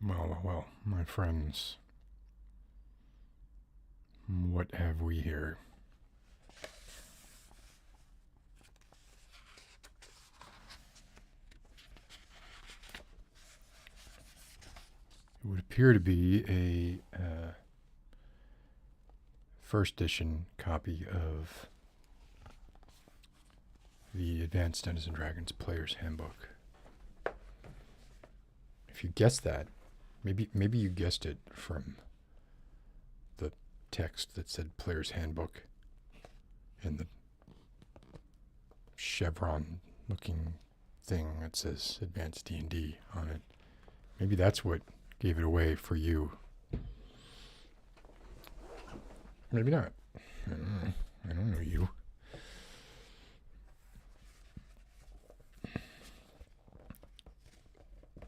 Well, my friends, what have we here? It would appear to be a first edition copy of the Advanced Dungeons and Dragons Player's Handbook. If you guessed that, maybe you guessed it from the text that said Player's Handbook and the chevron-looking thing that says Advanced D&D on it. Maybe that's what gave it away for you. Maybe not. I don't know you.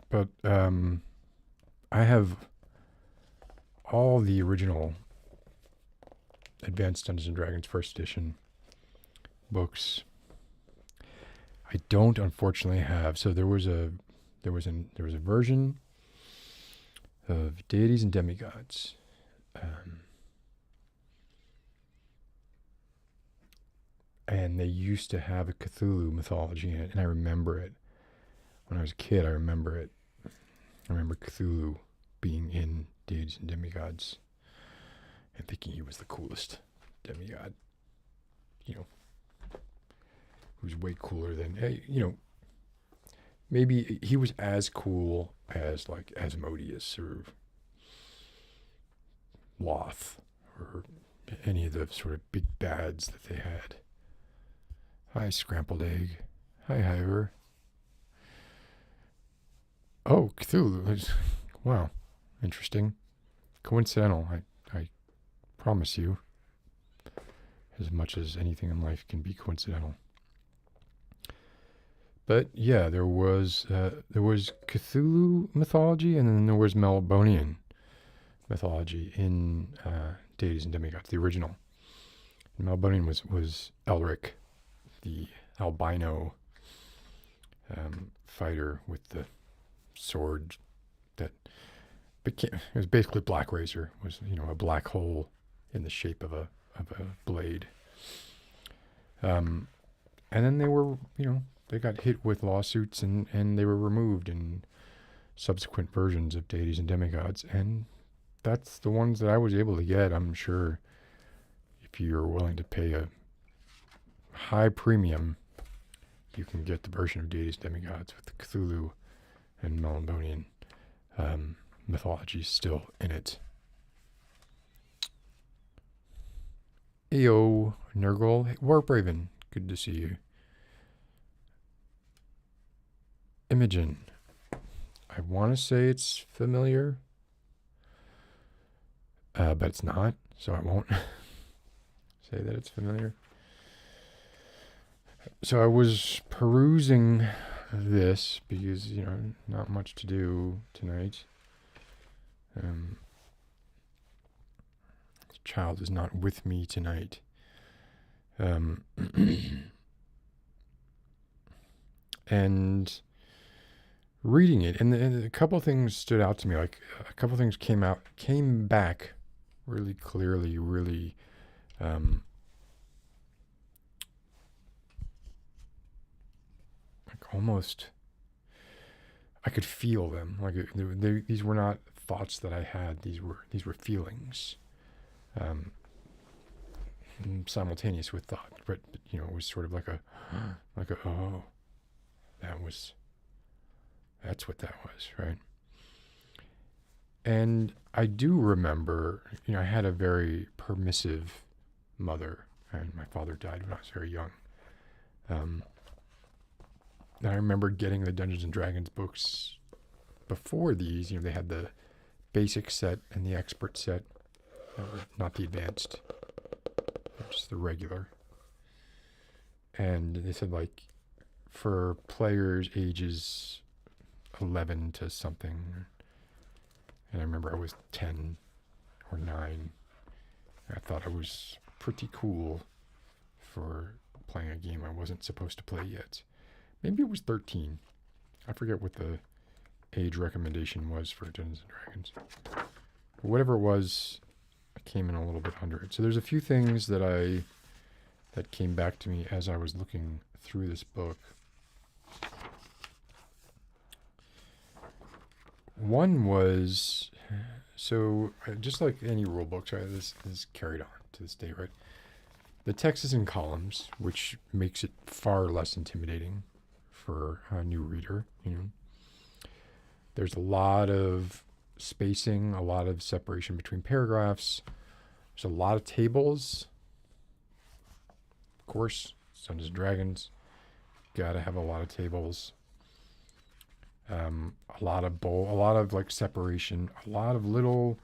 But I have all the original Advanced Dungeons and Dragons First Edition books. I don't, unfortunately, have. So there was a version of Deities and Demigods. And they used to have a Cthulhu mythology in it, and I remember it. When I was a kid, I remember it. I remember Cthulhu being in Deities and Demigods and thinking he was the coolest demigod. You know, he was way cooler than, maybe he was as cool as like Asmodeus or Loth or any of the sort of big bads that they had. Hi, Scrambled Egg. Hi, Hiver. Oh, Cthulhu. Wow. Interesting. Coincidental, I promise you. As much as anything in life can be coincidental. But yeah, there was Cthulhu mythology, and then there was Melbonian mythology in Deities and Demigods, the original. And Melbonian was Elric, the albino fighter with the sword that became, it was basically Black Razor. It was, a black hole in the shape of a blade. And then they were, they got hit with lawsuits and they were removed in subsequent versions of Deities and Demigods. And that's the ones that I was able to get. I'm sure if you're willing to pay a high premium, you can get the version of Deities and Demigods with the Cthulhu and Melbonian mythology still in it. Ayo, Nurgle. Warp Raven, good to see you. Imogen. I want to say it's familiar, but it's not, so I won't say that it's familiar. So I was perusing this because, not much to do tonight. The child is not with me tonight. And reading it, and a couple things stood out to me. Like a couple things came back really clearly, really like almost I could feel them. Like these were not thoughts that I had. These were feelings, simultaneous with thought. But it was sort of like a oh, that's what that was, right? And I do remember, I had a very permissive mother, and my father died when I was very young. And I remember getting the Dungeons and Dragons books before these. They had the basic set and the expert set, not the advanced, just the regular. And they said, like, for players ages 11 to something. And I remember I was 10 or 9. I thought I was pretty cool for playing a game I wasn't supposed to play yet. Maybe it was 13. I forget what the age recommendation was for Dungeons and Dragons. But whatever it was, I came in a little bit under it. So there's a few things that came back to me as I was looking through this book. One was, so just like any rule books, right? This is carried on to this day, right? The text is in columns, which makes it far less intimidating for a new reader. There's a lot of spacing, a lot of separation between paragraphs. There's a lot of tables. Of course, Dungeons and Dragons, gotta have a lot of tables. A lot of like separation, a lot of little,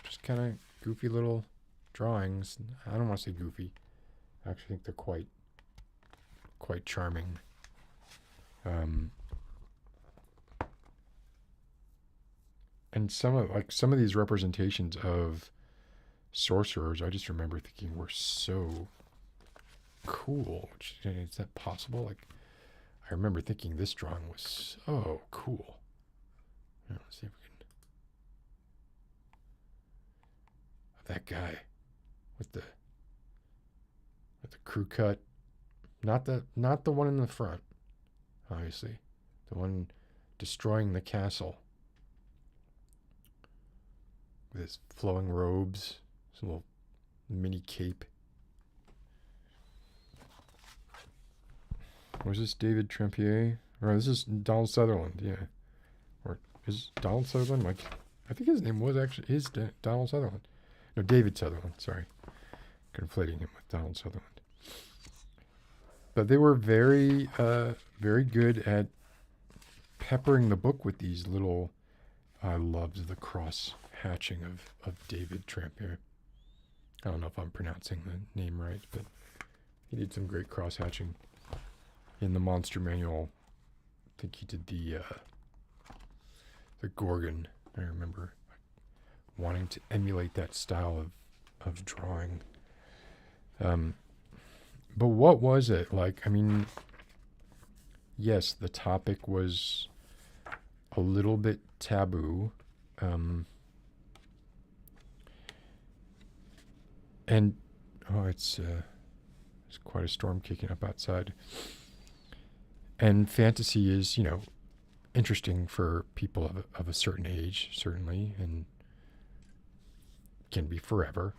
just kind of goofy little drawings. I don't want to say goofy. I actually think they're quite charming. And some of these representations of sorcerers, I just remember thinking were so cool. Is that possible? Like, I remember thinking this drawing was so cool. Let's see if we can. That guy with the crew cut, not the one in the front, obviously, the one destroying the castle with his flowing robes, his little mini cape. Was this David Trampier? Or this is Donald Sutherland, yeah. Or is Donald Sutherland? Like, I think his name was actually Donald Sutherland. No, David Sutherland, sorry. Conflating him with Donald Sutherland. But they were very, very good at peppering the book with these little, I loved the cross hatching of David Trampier. I don't know if I'm pronouncing the name right, but he did some great cross hatching. In the monster manual, I think he did the Gorgon. I remember wanting to emulate that style of drawing. But what was it like? I mean, yes, the topic was a little bit taboo. And it's quite a storm kicking up outside. And fantasy is, interesting for people of a certain age, certainly, and can be forever.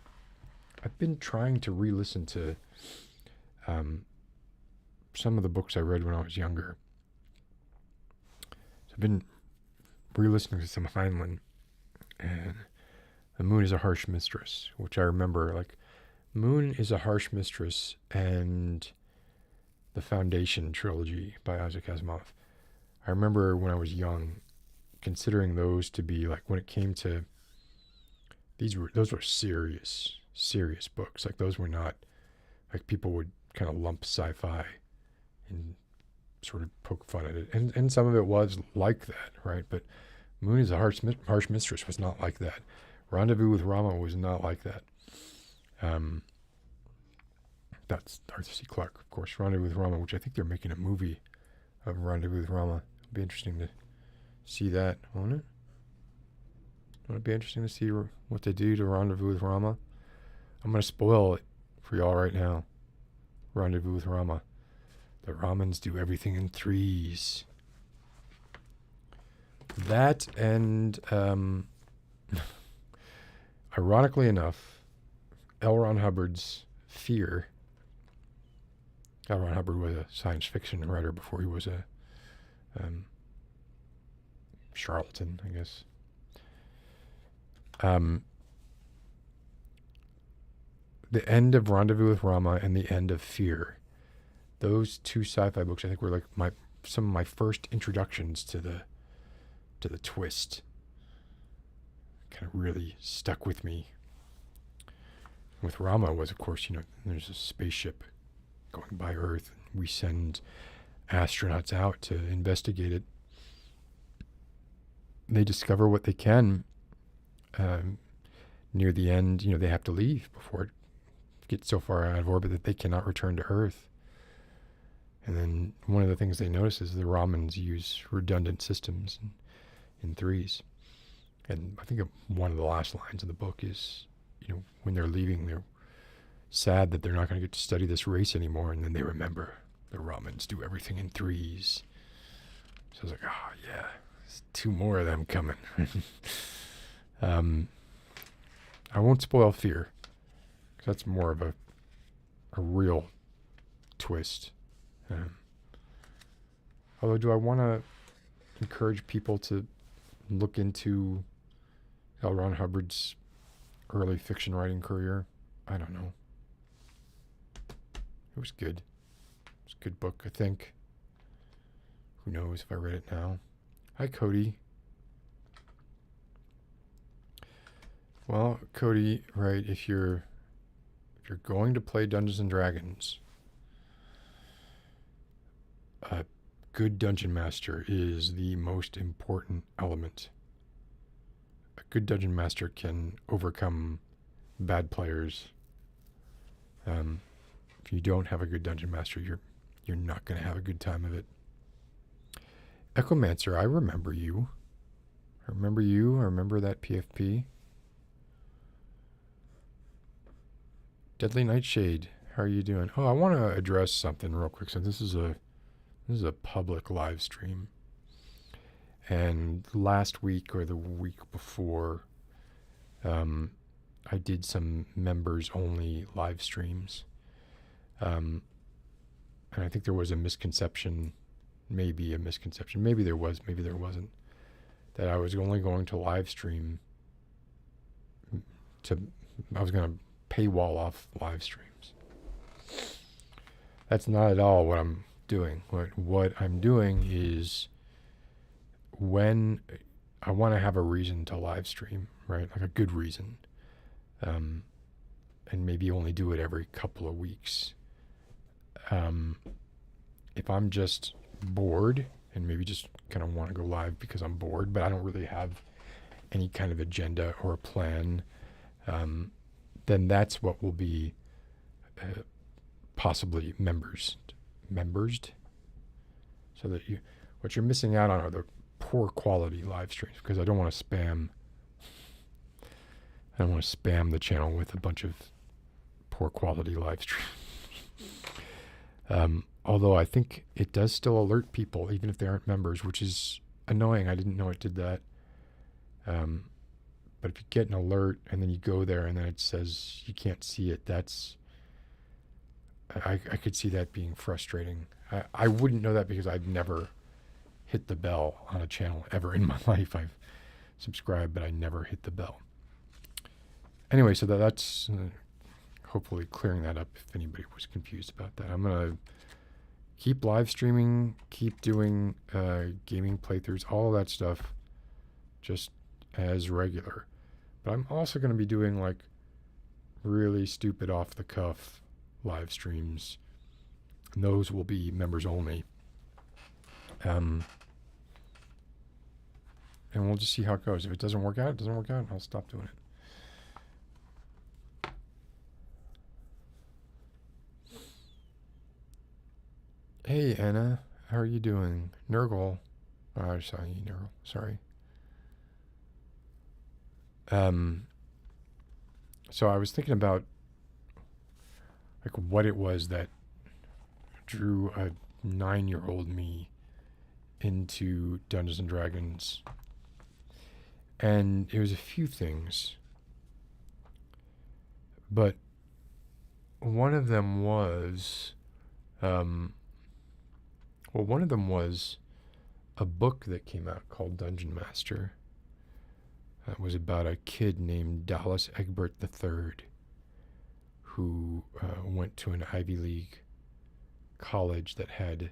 I've been trying to re-listen to some of the books I read when I was younger. So I've been re-listening to some Heinlein, and The Moon is a Harsh Mistress, which I remember, like, Moon is a Harsh Mistress and the Foundation trilogy by Isaac Asimov. I remember when I was young considering those to be, like, when it came to those were serious books. Like, those were not, like, people would kind of lump sci-fi and sort of poke fun at it. And some of it was like that, right? But Moon is a Harsh Mistress was not like that. Rendezvous with Rama was not like that. That's Arthur C. Clarke, of course. Rendezvous with Rama, which I think they're making a movie of Rendezvous with Rama. It'll be interesting to see that, won't it? Won't it be interesting to see what they do to Rendezvous with Rama? I'm going to spoil it for y'all right now. Rendezvous with Rama. The Ramans do everything in threes. That and, ironically enough, L. Ron Hubbard's Fear. L. Ron Hubbard was a science fiction writer before he was a charlatan, I guess. The end of Rendezvous with Rama and the end of Fear. Those two sci-fi books, I think, were like some of my first introductions to the twist. Kind of really stuck with me. With Rama was, of course, there's a spaceship going by Earth. We send astronauts out to investigate it. They discover what they can. Near the end, they have to leave before it gets so far out of orbit that they cannot return to Earth. And then one of the things they notice is the Ramans use redundant systems. And in threes. And I think one of the last lines of the book is, when they're leaving, they're sad that they're not going to get to study this race anymore. And then they remember the Romans do everything in threes. So I was like, oh, yeah, there's 2 more of them coming. I won't spoil fear, because that's more of a real twist. Although, do I want to encourage people to look into L. Ron Hubbard's early fiction writing career? I don't know. It was good. It was a good book, I think. Who knows if I read it now? Hi, Cody. Well, Cody, right, if you're going to play Dungeons and Dragons, a good dungeon master is the most important element. A good dungeon master can overcome bad players. If you don't have a good dungeon master, you're not going to have a good time of it. Echomancer, I remember you. I remember that PFP. Deadly Nightshade, how are you doing? Oh, I want to address something real quick. So this is a public live stream. And last week or the week before, I did some members only live streams. And I think there was a misconception, maybe there was, maybe there wasn't, that I was only going to live stream I was going to paywall off live streams. That's not at all what I'm doing. What I'm doing is, when I want to have a reason to live stream, right? Like a good reason. And maybe only do it every couple of weeks. If I'm just bored and maybe just kind of want to go live because I'm bored, but I don't really have any kind of agenda or a plan, then that's what will be possibly members. So that what you're missing out on are the poor quality live streams, because I don't want to spam the channel with a bunch of poor quality live streams. Although I think it does still alert people, even if they aren't members, which is annoying. I didn't know it did that. But if you get an alert and then you go there and then it says you can't see it, I could see that being frustrating. I wouldn't know that because I've never hit the bell on a channel ever in my life. I've subscribed, but I never hit the bell. Anyway, so that's hopefully clearing that up if anybody was confused about that. I'm going to keep live streaming, keep doing gaming playthroughs, all of that stuff, just as regular. But I'm also going to be doing like really stupid off the cuff live streams, and those will be members only. And we'll just see how it goes. If it doesn't work out, I'll stop doing it. Hey Anna, how are you doing? Nurgle. Oh, I saw you, Nurgle. Sorry. So I was thinking about like what it was that drew a 9-year-old me into Dungeons and Dragons. And it was a few things. But one of them was a book that came out called Dungeon Master. It was about a kid named Dallas Egbert III who went to an Ivy League college that had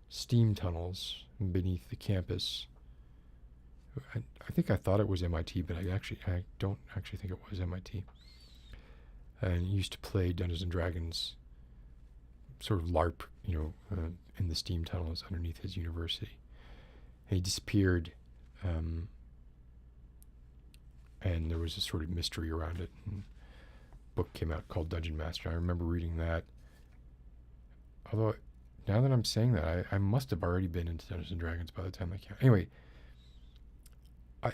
steam tunnels beneath the campus. I thought it was MIT, but I don't actually think it was MIT. And he used to play Dungeons and Dragons, sort of LARP, in the steam tunnels underneath his university. And he disappeared, and there was a sort of mystery around it. And a book came out called Dungeon Master. I remember reading that. Although, now that I'm saying that, I must have already been into Dungeons and Dragons by the time I came out. Anyway,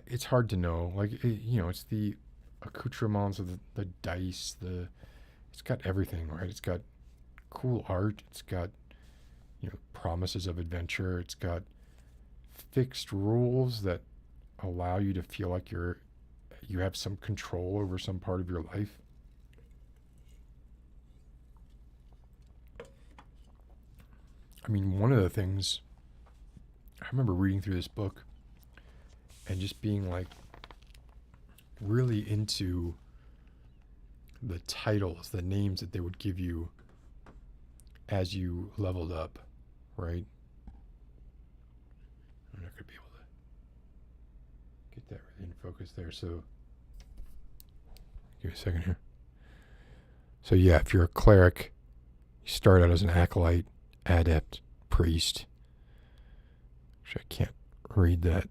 it's hard to know. Like, it's the accoutrements of the dice. It's got everything, right? It's got cool art. It's got, promises of adventure. It's got fixed rules that allow you to feel like you have some control over some part of your life. I mean, one of the things I remember reading through this book and just being like really into the titles, the names that they would give you as you leveled up, right? I'm not going to be able to get that really in focus there. So, give me a second here. So, yeah, if you're a cleric, you start out as an acolyte, adept, priest. Actually, I can't read that.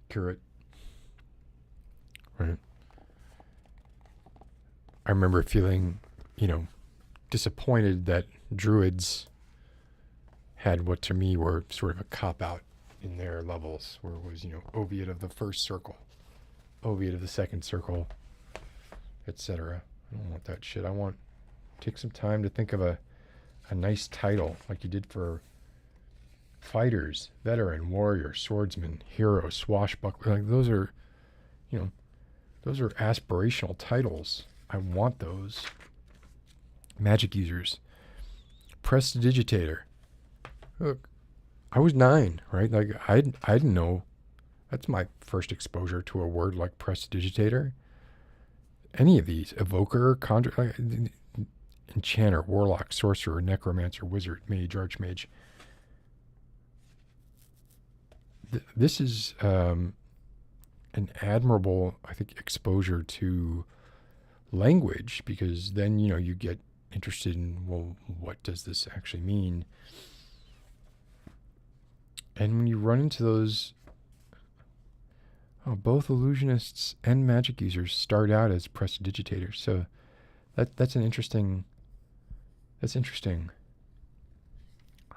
Curate. Right. I remember feeling, disappointed that druids had what to me were sort of a cop-out in their levels, where it was, Oviate of the first circle, Oviate of the second circle, etc. I don't want that shit. I want take some time to think of a nice title like you did for fighters, veteran, warrior, swordsman, hero, swashbuckler. Like those are aspirational titles. I want those. Magic users. Prestidigitator. Look, I was 9, right? Like I didn't know. That's my first exposure to a word like prestidigitator. Any of these, evoker, conjure, like, enchanter, warlock, sorcerer, necromancer, wizard, mage, archmage. This is an admirable, I think, exposure to language, because then you get interested in, well, what does this actually mean? And when you run into those, both illusionists and magic users start out as prestidigitators. So that's interesting.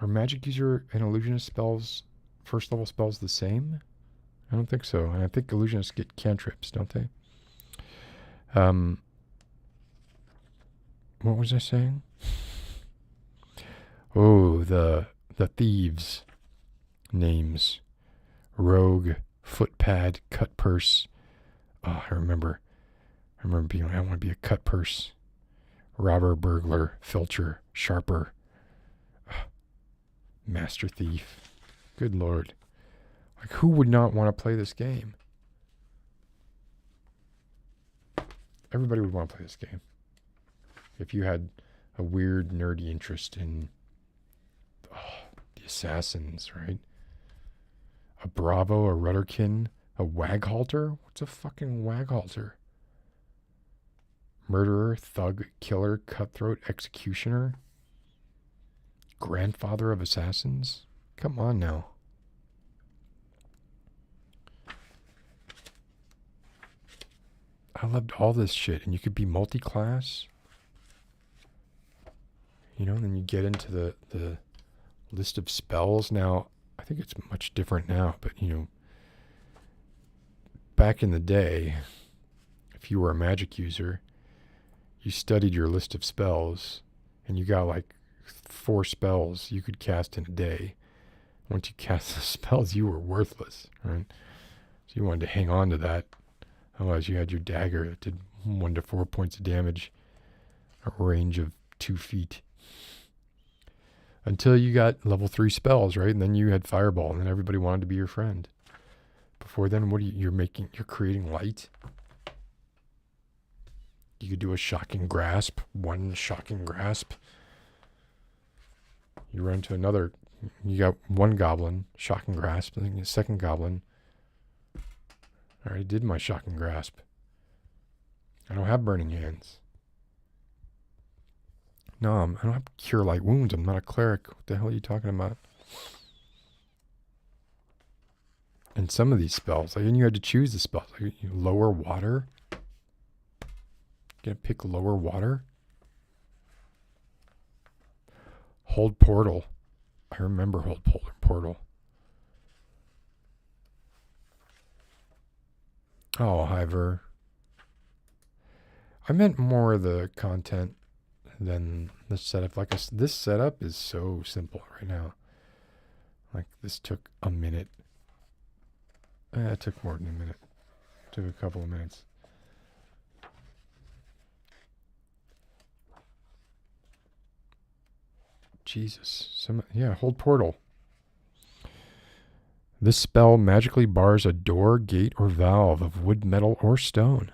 Are magic user and illusionist spells, first level spells, the same? I don't think so. And I think illusionists get cantrips, don't they? What was I saying? Oh, the thieves' names. Rogue, footpad, cut purse. Oh, I remember being like, I want to be a cut purse. Robber, burglar, filcher, sharper. Master thief. Good Lord. Like, who would not want to play this game? Everybody would want to play this game. If you had a weird, nerdy interest in the assassins, right? A Bravo, a Rudderkin, a Waghalter? What's a fucking Waghalter? Murderer, thug, killer, cutthroat, executioner? Grandfather of assassins? Come on now. I loved all this shit, and you could be multi-class. Then you get into the list of spells. Now, I think it's much different now, but, back in the day, if you were a magic user, you studied your list of spells, and you got like 4 spells you could cast in a day. Once you cast the spells, you were worthless, right? So you wanted to hang on to that. Otherwise, you had your dagger that did 1 to 4 points of damage, a range of 2 feet. Until you got level 3 spells, right? And then you had fireball, and then everybody wanted to be your friend. Before then, you're creating light. You could do a shocking grasp, 1 shocking grasp. You run to another, you got 1 goblin, shocking grasp. I think the second goblin, I already did my shocking grasp. I don't have burning hands. No, I don't have cure light wounds. I'm not a cleric. What the hell are you talking about? And some of these spells, like, and you had to choose the spells. Like, lower water. You gonna pick lower water? Hold portal. I remember hold portal. Oh, Hiver. I meant more the content than the setup. Like this setup is so simple right now. Like this took a minute. It took more than a minute. It took a couple of minutes. Jesus. Hold portal. This spell magically bars a door, gate, or valve of wood, metal, or stone.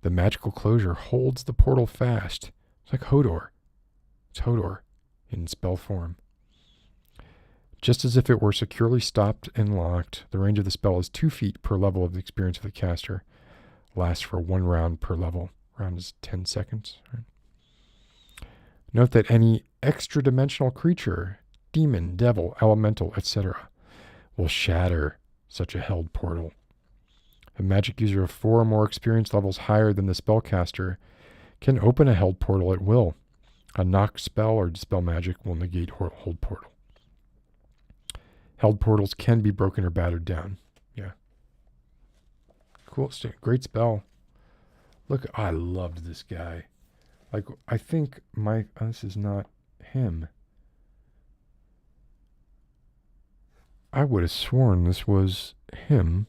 The magical closure holds the portal fast. It's like Hodor. It's Hodor in spell form. Just as if it were securely stopped and locked, the range of the spell is 2 feet per level of the experience of the caster. Lasts for 1 round per level. Round is 10 seconds. Right? Note that any extra-dimensional creature, demon, devil, elemental, etc., will shatter such a held portal. A magic user of 4 or more experience levels higher than the spellcaster can open a held portal at will. A knock spell or dispel magic will negate hold portal. Held portals can be broken or battered down. Yeah. Cool. Great spell. Look, I loved this guy. Like, I think this is not him. I would have sworn this was him.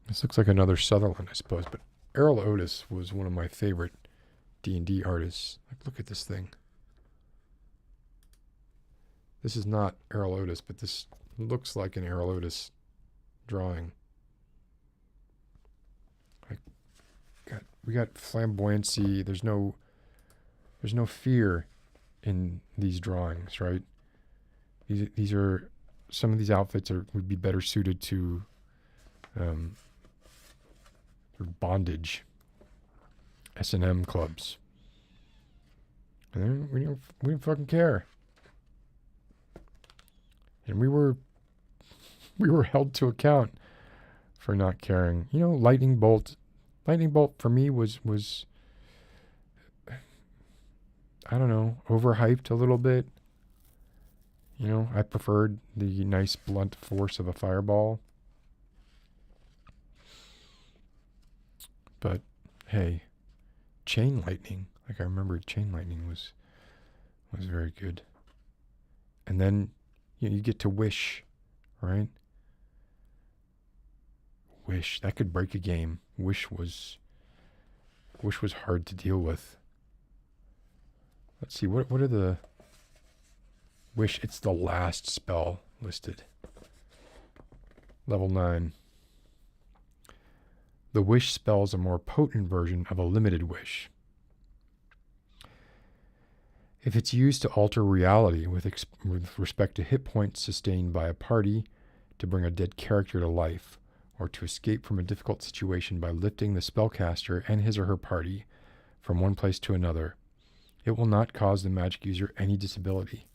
This looks like another Sutherland, I suppose, but Errol Otis was one of my favorite D&D artists. Like, look at this thing. This is not Errol Otis, but this looks like an Errol Otis drawing. We got flamboyancy. There's no fear in these drawings, right? These are some of these outfits would be better suited to bondage, S&M clubs. And we didn't fucking care. And we were held to account for not caring. You know, lightning bolt for me was I don't know, overhyped a little bit. You know, I preferred the nice blunt force of a fireball. But hey, chain lightning, like I remember chain lightning was very good. And then you get to wish, right? Wish, that could break a game. Wish was hard to deal with. Let's see, what are the wish? It's the last spell listed. Level 9. The wish spell is a more potent version of a limited wish. If it's used to alter reality with respect to hit points sustained by a party, to bring a dead character to life, or to escape from a difficult situation by lifting the spellcaster and his or her party from one place to another, it will not cause the magic user any disability.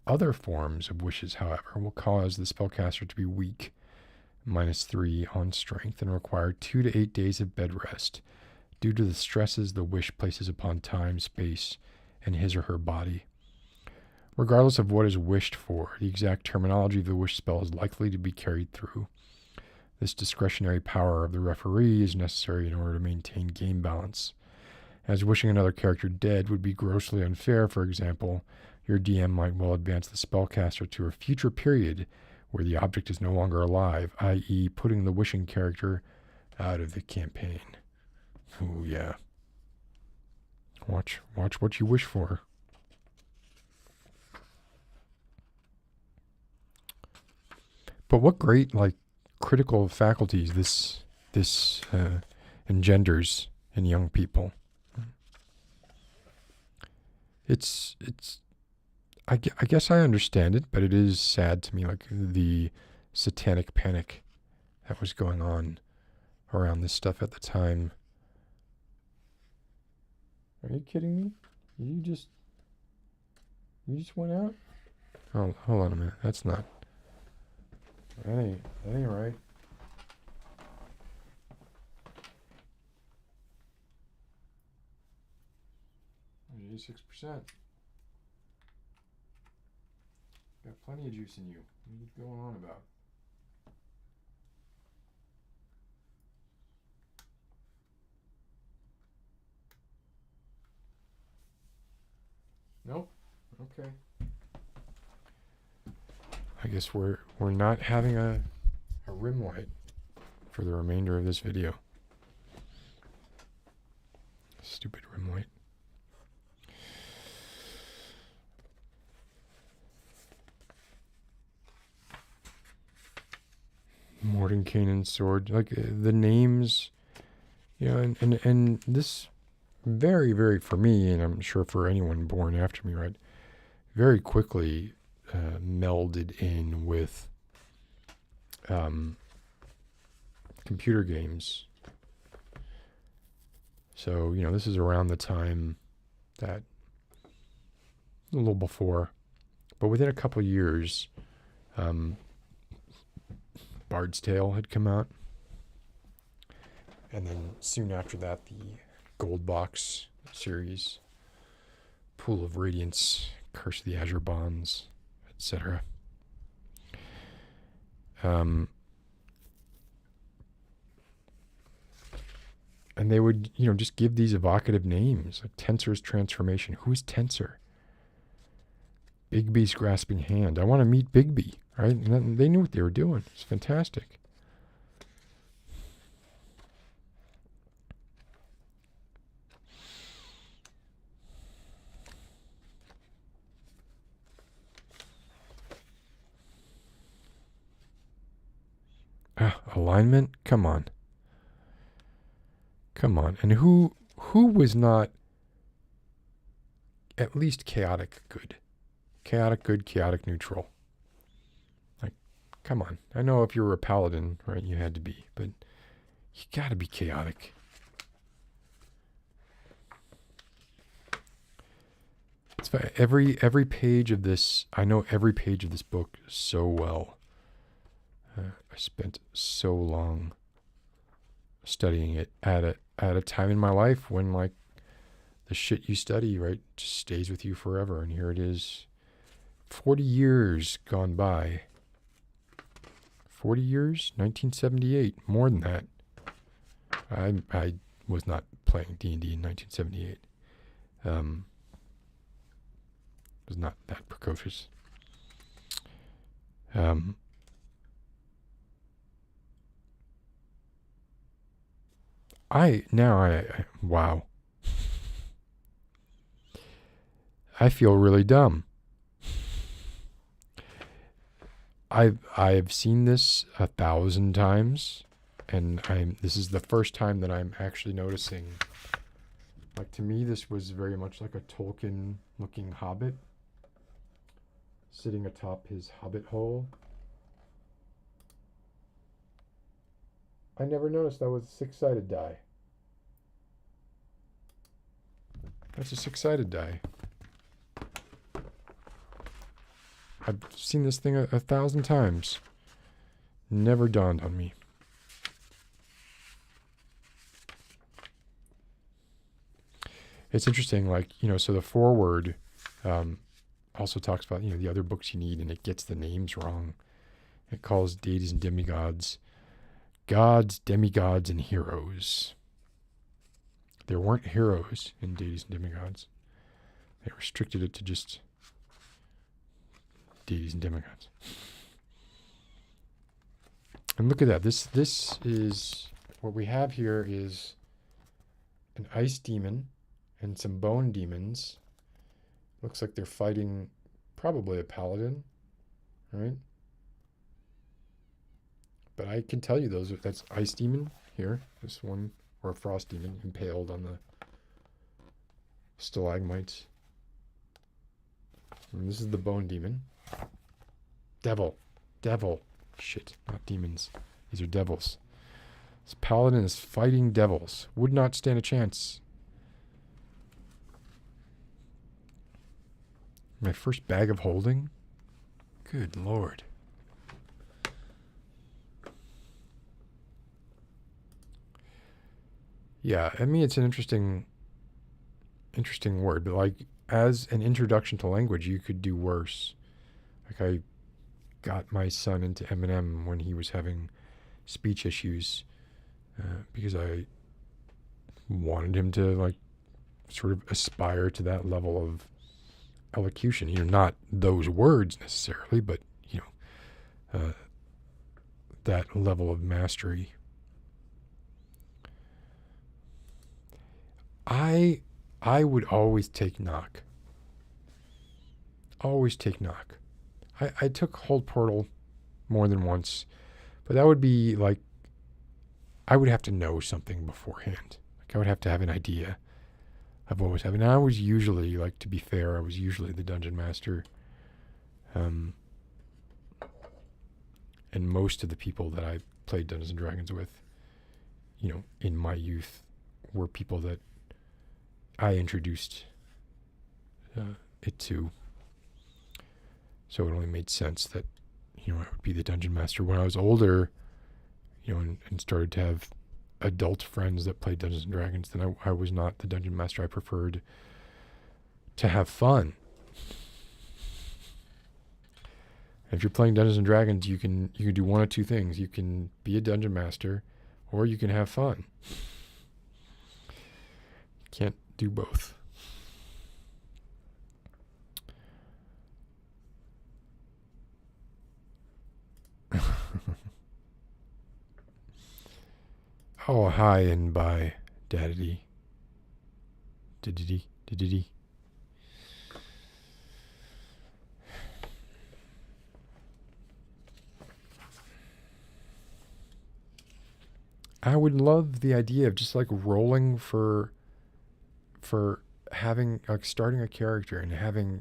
Other forms of wishes, however, will cause the spellcaster to be weak, -3 on strength, and require 2 to 8 days of bed rest due to the stresses the wish places upon time, space, and his or her body. Regardless of what is wished for, the exact terminology of the wish spell is likely to be carried through. This discretionary power of the referee is necessary in order to maintain game balance. As wishing another character dead would be grossly unfair, for example, your DM might well advance the spellcaster to a future period where the object is no longer alive, i.e. putting the wishing character out of the campaign. Ooh, yeah. Watch what you wish for. But what great, critical faculties this engenders in young people. I guess I understand it, but it is sad to me, like the satanic panic that was going on around this stuff at the time. Are you kidding me? You just went out? Oh, hold on a minute. That ain't right. 86%. Got plenty of juice in you. What are you going on about? Okay. I guess we're not having a rim light for the remainder of this video. Stupid rim light. Mordenkainen's sword, like the names, you know, and this very, very, for me, and I'm sure for anyone born after me, right, very quickly melded in with computer games. So, you know, this is around the time that, a little before, but within a couple years, Bard's Tale had come out. And then soon after that, the Gold Box series, Pool of Radiance, Curse of the Azure Bonds, etc. And they would, you know, just give these evocative names, like Tensor's Transformation. Who's Tensor? Bigby's Grasping Hand. I want to meet Bigby, right? And then they knew what they were doing. It's fantastic. Alignment? Come on. Come on. And who was not at least chaotic good? Chaotic good, chaotic neutral. Like, come on. I know if you were a paladin, right, you had to be, but you gotta be chaotic. It's fine. Every page of this, I know every page of this book so well. I spent so long studying it at a time in my life when, like, the shit you study, right, just stays with you forever. And here it is, 40 years gone by. 40 years? 1978. More than that. I was not playing D&D in 1978. Was not that precocious. Wow. I feel really dumb. I've seen this 1,000 times, and this is the first time that I'm actually noticing. Like, to me, this was very much like a Tolkien-looking hobbit sitting atop his hobbit hole. I never noticed that was a six-sided die. That's a six-sided die. I've seen this thing 1,000 times. Never dawned on me. It's interesting, like, you know, so the foreword also talks about, you know, the other books you need, and it gets the names wrong. It calls deities and demigods gods, demigods, and heroes. There weren't heroes in deities and demigods. They restricted it to just deities and demigods. And look at that. This is what we have here is an ice demon and some bone demons. Looks like they're fighting probably a paladin, right? But I can tell you that's ice demon here, this one, or a frost demon impaled on the stalagmites. And this is the bone demon. Devil. Shit, not demons. These are devils. This paladin is fighting devils. Would not stand a chance. My first bag of holding? Good Lord. Yeah, I mean, it's an interesting word, but like, as an introduction to language, you could do worse. Like, I got my son into Eminem when he was having speech issues because I wanted him to, like, sort of aspire to that level of elocution. Not those words necessarily, but that level of mastery. I would always take knock. Always take knock. I took hold portal more than once, but that would be like I would have to know something beforehand. Like I would have to have an idea of what was happening. I was usually, like, to be fair, I was usually the dungeon master. And most of the people that I played Dungeons and Dragons with, in my youth, were people that I introduced it to. So it only made sense that, I would be the dungeon master. When I was older, and started to have adult friends that played Dungeons and Dragons, then I was not the dungeon master. I preferred to have fun. If you're playing Dungeons and Dragons, you can do one of two things. You can be a dungeon master, or you can have fun. Can't do both. Oh, hi and bye, Daddy. Diddy. I would love the idea of just like rolling for having, like, starting a character and having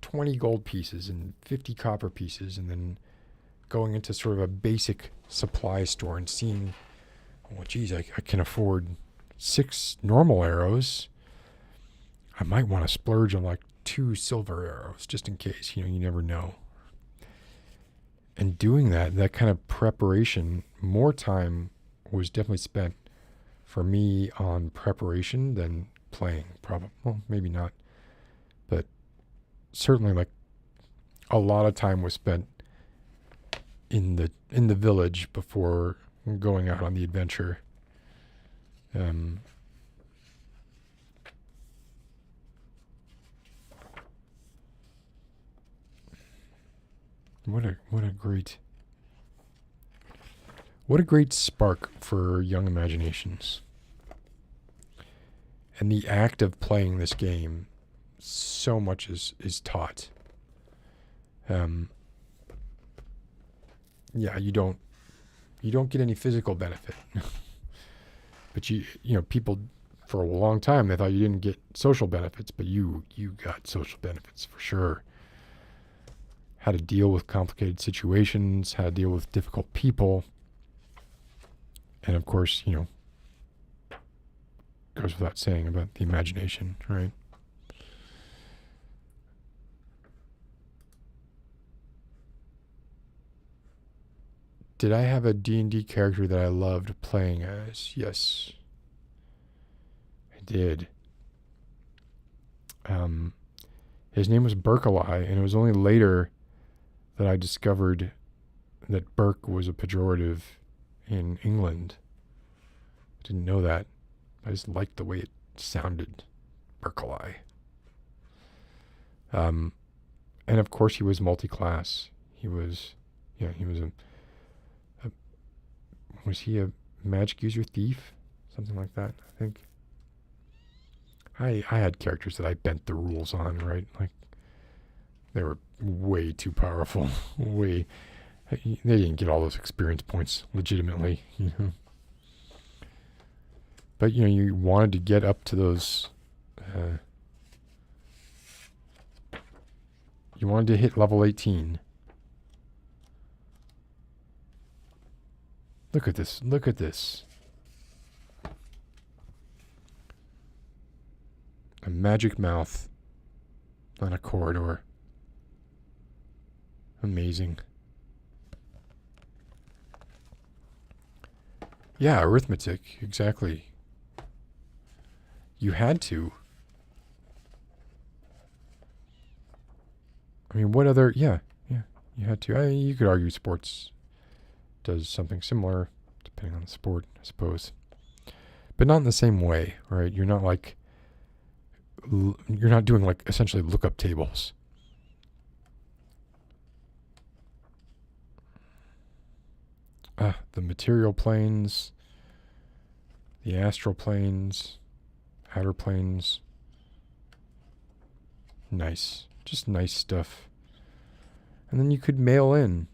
20 gold pieces and 50 copper pieces, and then going into sort of a basic supply store and seeing, well, geez, I can afford 6 normal arrows. I might want to splurge on like 2 silver arrows just in case. You never know. And doing that kind of preparation, more time was definitely spent for me on preparation than playing. Probably, well, maybe not, but certainly, like, a lot of time was spent in the village before going out on the adventure. What a great spark for young imaginations. And the act of playing this game, so much is taught. Yeah, you don't get any physical benefit. But people for a long time, they thought you didn't get social benefits, but you got social benefits for sure. How to deal with complicated situations, how to deal with difficult people. And of course, goes without saying about the imagination, right? Did I have a D&D character that I loved playing as? Yes, I did. His name was Burkalai, and it was only later that I discovered that Burke was a pejorative in England. I didn't know that. I just liked the way it sounded, Burkalai. And of course, he was multi-class. He was was he a magic user thief? Something like that, I think. I had characters that I bent the rules on, right? Like, they were way too powerful. They didn't get all those experience points legitimately, But, you wanted to get up to those... you wanted to hit level 18. Look at this. A magic mouth on a corridor. Amazing. Yeah, arithmetic, exactly. You had to. I mean, what other... Yeah, you had to. You could argue sports does something similar, depending on the sport, I suppose. But not in the same way, right? You're not like you're not doing like essentially lookup tables. The material planes, the astral planes, outer planes. Nice. Just nice stuff. And then you could mail in.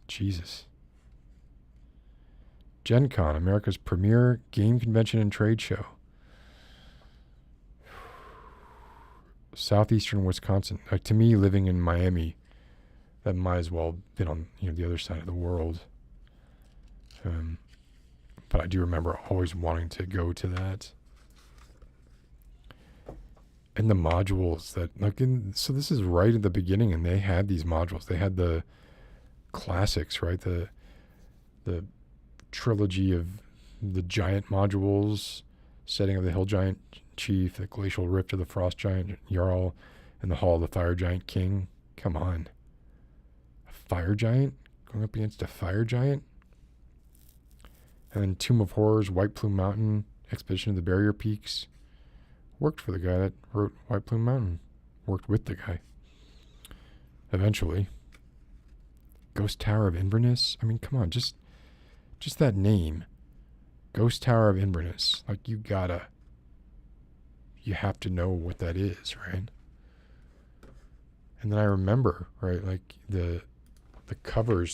Jesus. Gen Con, America's premier game convention and trade show. Southeastern Wisconsin. To me, living in Miami, that might as well have been on the other side of the world. But I do remember always wanting to go to that. And the modules that, so this is right at the beginning, and they had these modules. They had the classics, right? The trilogy of the giant modules, setting of the Hill Giant Chief, the Glacial Rift of the Frost Giant Jarl, and the Hall of the Fire Giant King. Come on. A Fire Giant? Going up against a Fire Giant? And then Tomb of Horrors, White Plume Mountain, Expedition of the Barrier Peaks. Worked for the guy that wrote White Plume Mountain. Worked with the guy. Eventually. Ghost Tower of Inverness? I mean, come on, just that name. Ghost Tower of Inverness. Like, you have to know what that is, right? And then I remember, right, like the cover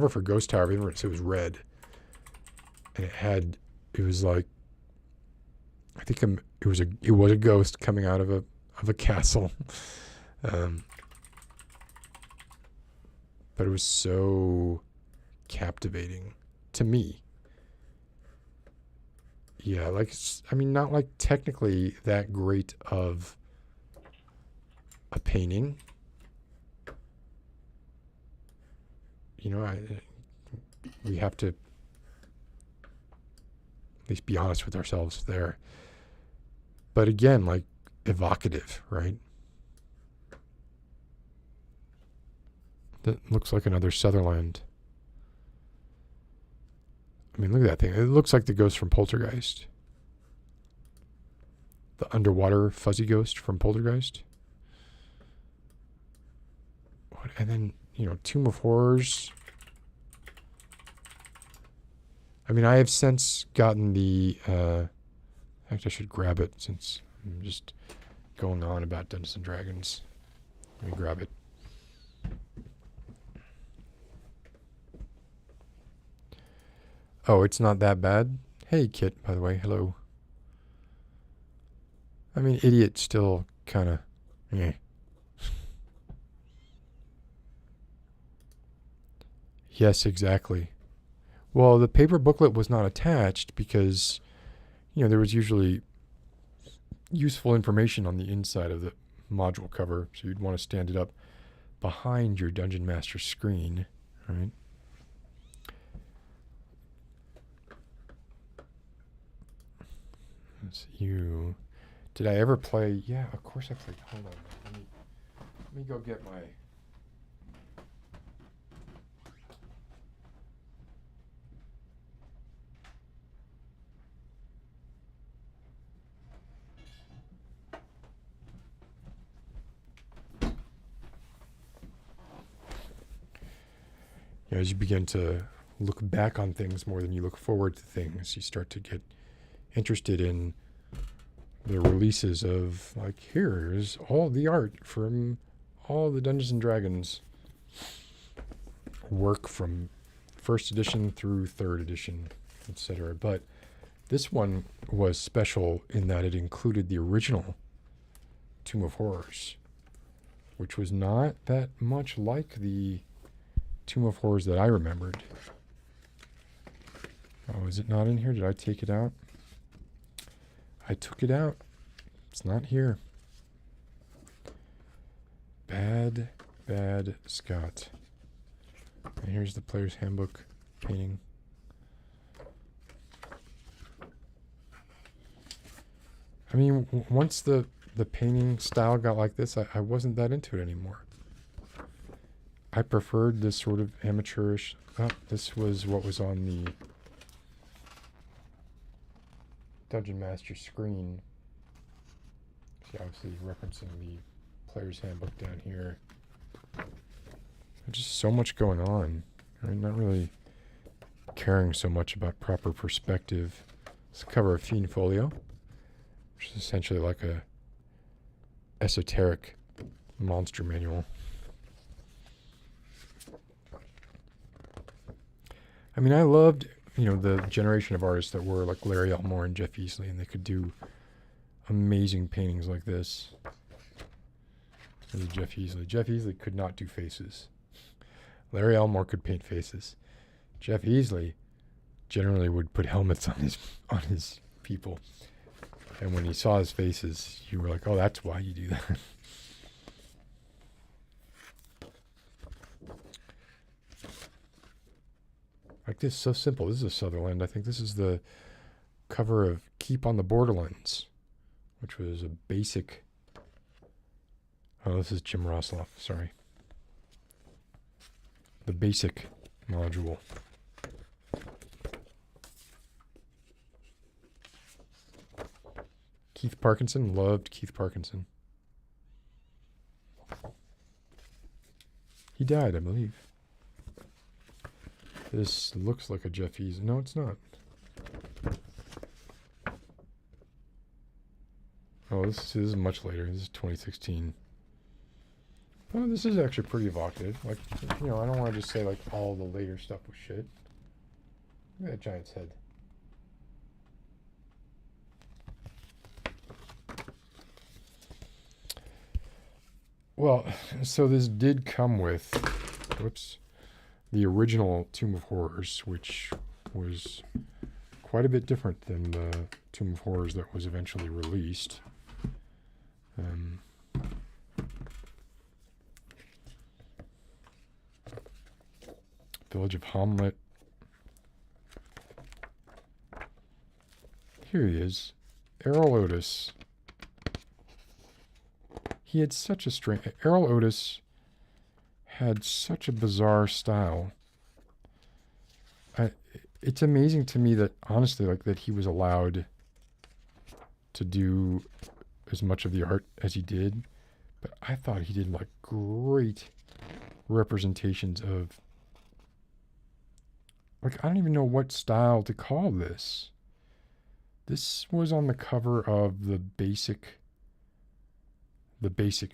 for Ghost Tower of Inverness, it was red. And it was like, I think it was a ghost coming out of a castle. But it was so captivating to me. Yeah, not like technically that great of a painting. We have to at least be honest with ourselves there. But again, like, evocative, right? That looks like another Sutherland. I mean, look at that thing. It looks like the ghost from Poltergeist. The underwater fuzzy ghost from Poltergeist. And then, Tomb of Horrors. I mean, I have since gotten the... Actually, I should grab it since I'm just going on about Dungeons & Dragons. Let me grab it. Oh, it's not that bad? Hey, Kit, by the way. Hello. I mean, idiot still kind of... Yes, exactly. Well, the paper booklet was not attached because, there was usually useful information on the inside of the module cover. So you'd want to stand it up behind your Dungeon Master screen, right? That's you. Did I ever play? Yeah, of course I played. Hold on. Let me go get my... As you begin to look back on things more than you look forward to things, you start to get interested in the releases of, like, here's all the art from all the Dungeons & Dragons work from 1st edition through 3rd edition, etc. But this one was special in that it included the original Tomb of Horrors, which was not that much like the Tomb of Horrors that I remembered. Oh, is it not in here? Did I take it out? I took it out. It's not here. Bad Scott. And here's the player's handbook painting. I mean, once the painting style got like this, I wasn't that into it anymore. I preferred this sort of amateurish... Oh, this was what was on the Dungeon Master screen. See, obviously referencing the player's handbook down here. There's just so much going on. I'm not really caring so much about proper perspective. Let's cover a Fiend Folio, which is essentially like a esoteric monster manual. I mean, I loved, the generation of artists that were like Larry Elmore and Jeff Easley, and they could do amazing paintings like this. This is Jeff Easley. Jeff Easley could not do faces. Larry Elmore could paint faces. Jeff Easley generally would put helmets on his people. And when you saw his faces, you were like, oh, that's why you do that. Like this, so simple. This is a Sutherland. I think this is the cover of Keep on the Borderlands, which was a basic. Oh, this is Jim Rosloff. Sorry. The basic module. Keith Parkinson. Loved Keith Parkinson. He died, I believe. This looks like a Jeff Easley. No, it's not. Oh, this is much later. This is 2016. Oh, this is actually pretty evocative. Like, I don't want to just say like all the later stuff was shit. Look at that giant's head. Well, so this did come with, the original Tomb of Horrors, which was quite a bit different than the Tomb of Horrors that was eventually released. Village of Hamlet. Here he is, Errol Otis. He had such a strange. Errol Otis had such a bizarre style. It's amazing to me that, honestly, like that he was allowed to do as much of the art as he did. But I thought he did like great representations of, like, I don't even know what style to call this. This was on the cover of the basic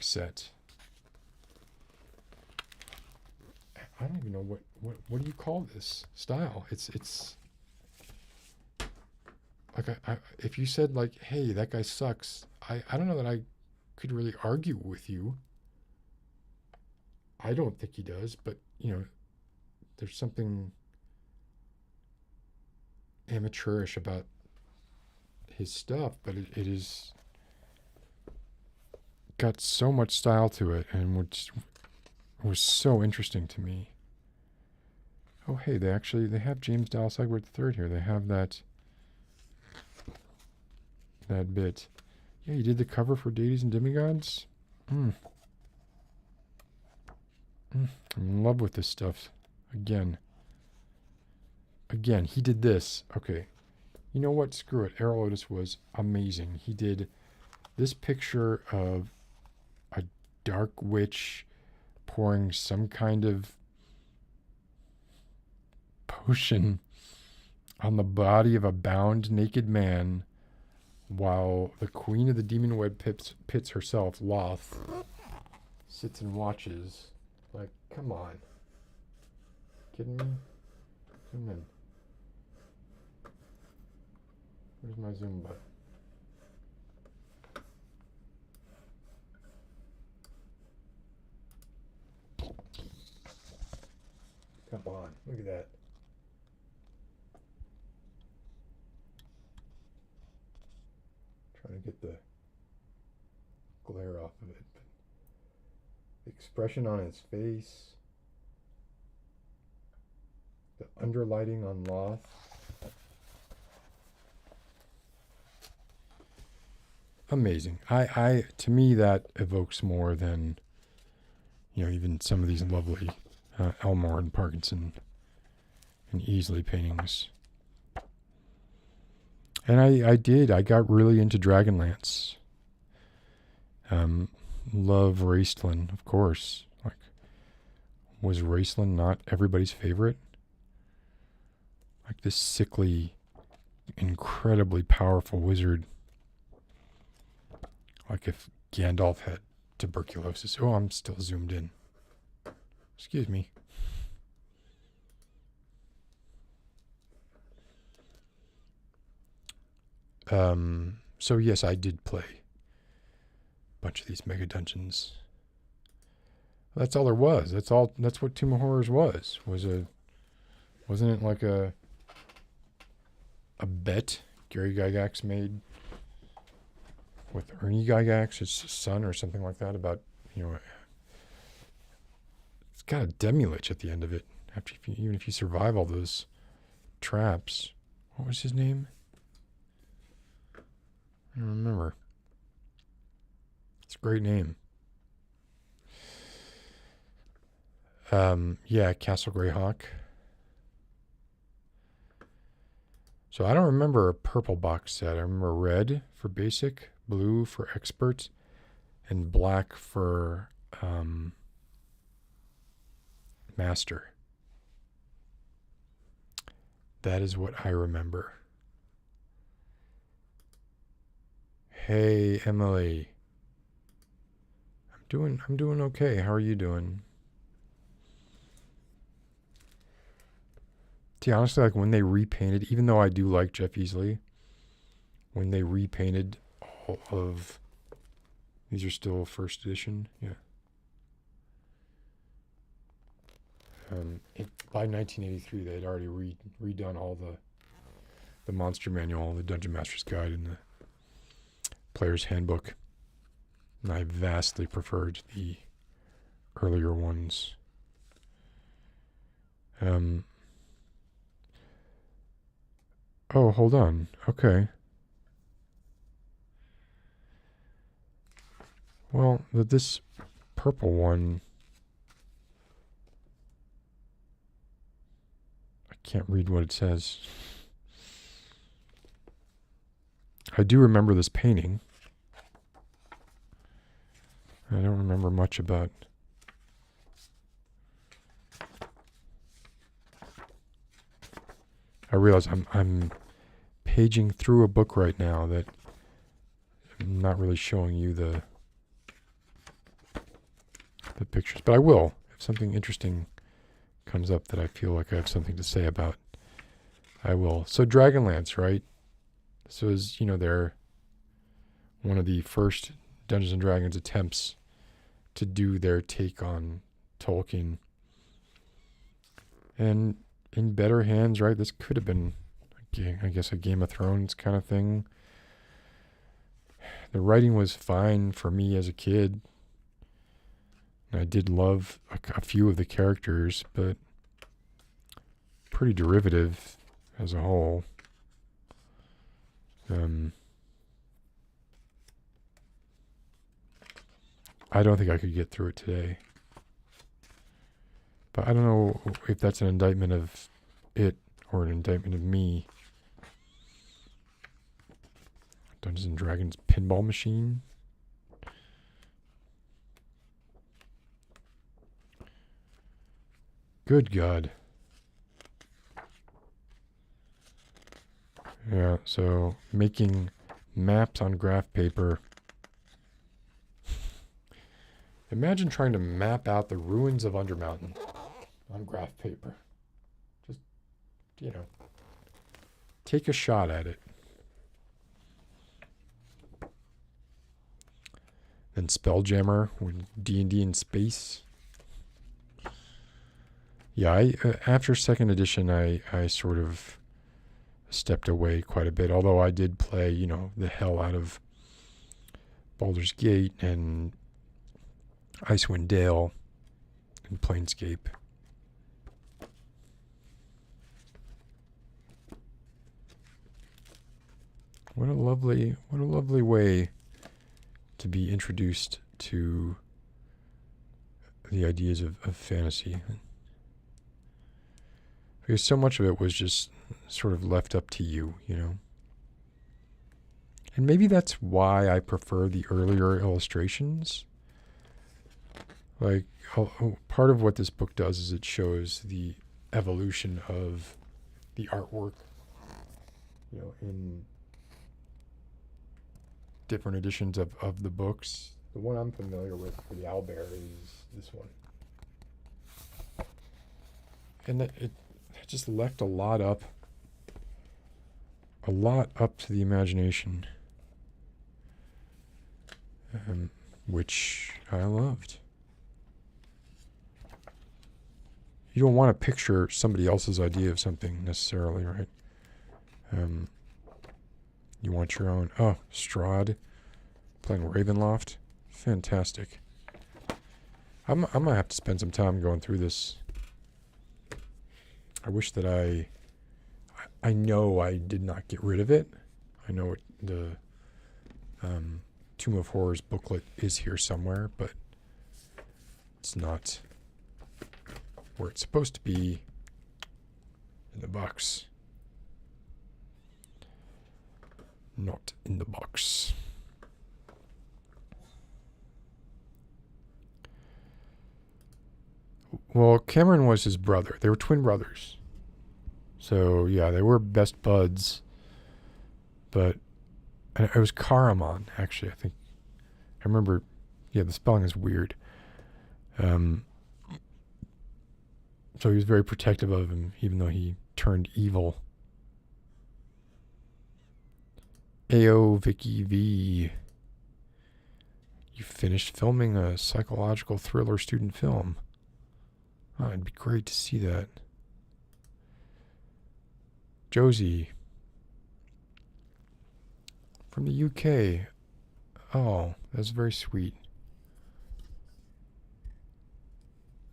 set. I don't even know what do you call this style? It's like if you said like, hey, that guy sucks, I don't know that I could really argue with you. I don't think he does, but there's something amateurish about his stuff, but it is got so much style to it, and which was so interesting to me. Oh, hey, they have James Dallas Egbert III here. They have that bit. Yeah, you did the cover for Deities and Demigods? I'm in love with this stuff. Again, he did this. Okay. You know what? Screw it. Errol Otis was amazing. He did this picture of a dark witch pouring some kind of potion on the body of a bound naked man, while the queen of the demon web pits herself, Loth, sits and watches. Like, come on. Kidding me? Zoom in. Where's my zoom button? Come on, look at that. Trying to get the glare off of it. The expression on his face. The underlighting on Loth. Amazing. To me, that evokes more than, even some of these lovely Elmore and Parkinson and Easley paintings. And I got really into Dragonlance. Love Raceland, of course. Like, was Raceland not everybody's favorite? Like this sickly, incredibly powerful wizard. Like if Gandalf had tuberculosis. Oh, I'm still zoomed in. Excuse me. So yes, I did play a bunch of these mega dungeons. That's all there was. That's all. That's what Tomb of Horrors was. Wasn't it like a bet Gary Gygax made with Ernie Gygax, his son, or something like that, about, it's got a demi-lich at the end of it. Even if you survive all those traps. What was his name? I don't remember. It's a great name. Yeah, Castle Greyhawk. So I don't remember a purple box set. I remember red for basic, blue for expert, and black for master. That is what I remember. Hey, Emily. I'm doing okay. How are you doing? See, honestly, like when they repainted, even though I do like Jeff Easley, when they repainted all of these are still first edition, yeah. By 1983, they had already redone all the monster manual, the Dungeon Master's Guide, and the Player's Handbook. And I vastly preferred the earlier ones. Oh, hold on. Okay. Well, this purple one, I can't read what it says. I do remember this painting. I don't remember much about. I realize I'm paging through a book right now that I'm not really showing you the pictures, but I will if something interesting comes up that I feel like I have something to say about. I will. So Dragonlance, right? This was, they're one of the first Dungeons and Dragons attempts to do their take on Tolkien. And in better hands, right? This could have been, I guess, a Game of Thrones kind of thing. The writing was fine for me as a kid. I did love a few of the characters, but pretty derivative as a whole. I don't think I could get through it today. But I don't know if that's an indictment of it or an indictment of me. Dungeons and Dragons pinball machine. Good God. Yeah, so making maps on graph paper. Imagine trying to map out the ruins of Undermountain on graph paper. Just, take a shot at it. Then Spelljammer with D&D in space. Yeah, after second edition, I sort of stepped away quite a bit. Although I did play, the hell out of Baldur's Gate and Icewind Dale and Planescape. What a lovely way to be introduced to the ideas of fantasy. Because so much of it was just sort of left up to you, And maybe that's why I prefer the earlier illustrations. Like, part of what this book does is it shows the evolution of the artwork, in different editions of the books. The one I'm familiar with for the owlbear is this one. And it just left a lot up to the imagination, which I loved. You don't want to picture somebody else's idea of something necessarily, right? You want your own. Oh, Strahd playing Ravenloft. Fantastic. I'm going to have to spend some time going through this. I wish that I know I did not get rid of it. I know the Tomb of Horrors booklet is here somewhere, but it's not where it's supposed to be in the box. Not in the box. Well, Cameron was his brother. They were twin brothers. So, yeah, they were best buds. But it was Karaman, actually, I think. I remember, yeah, the spelling is weird. So he was very protective of him, even though he turned evil. Ayo, Vicky V. You finished filming a psychological thriller student film. Oh, it'd be great to see that. Josie. From the UK. Oh, that's very sweet.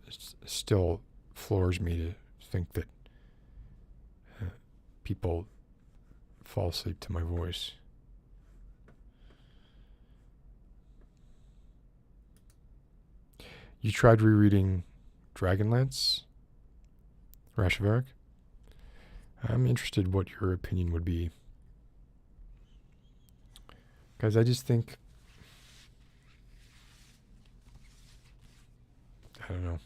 It still floors me to think that people fall asleep to my voice. You tried rereading Dragonlance, Rashaveric? I'm interested what your opinion would be. Because I just think, I don't know,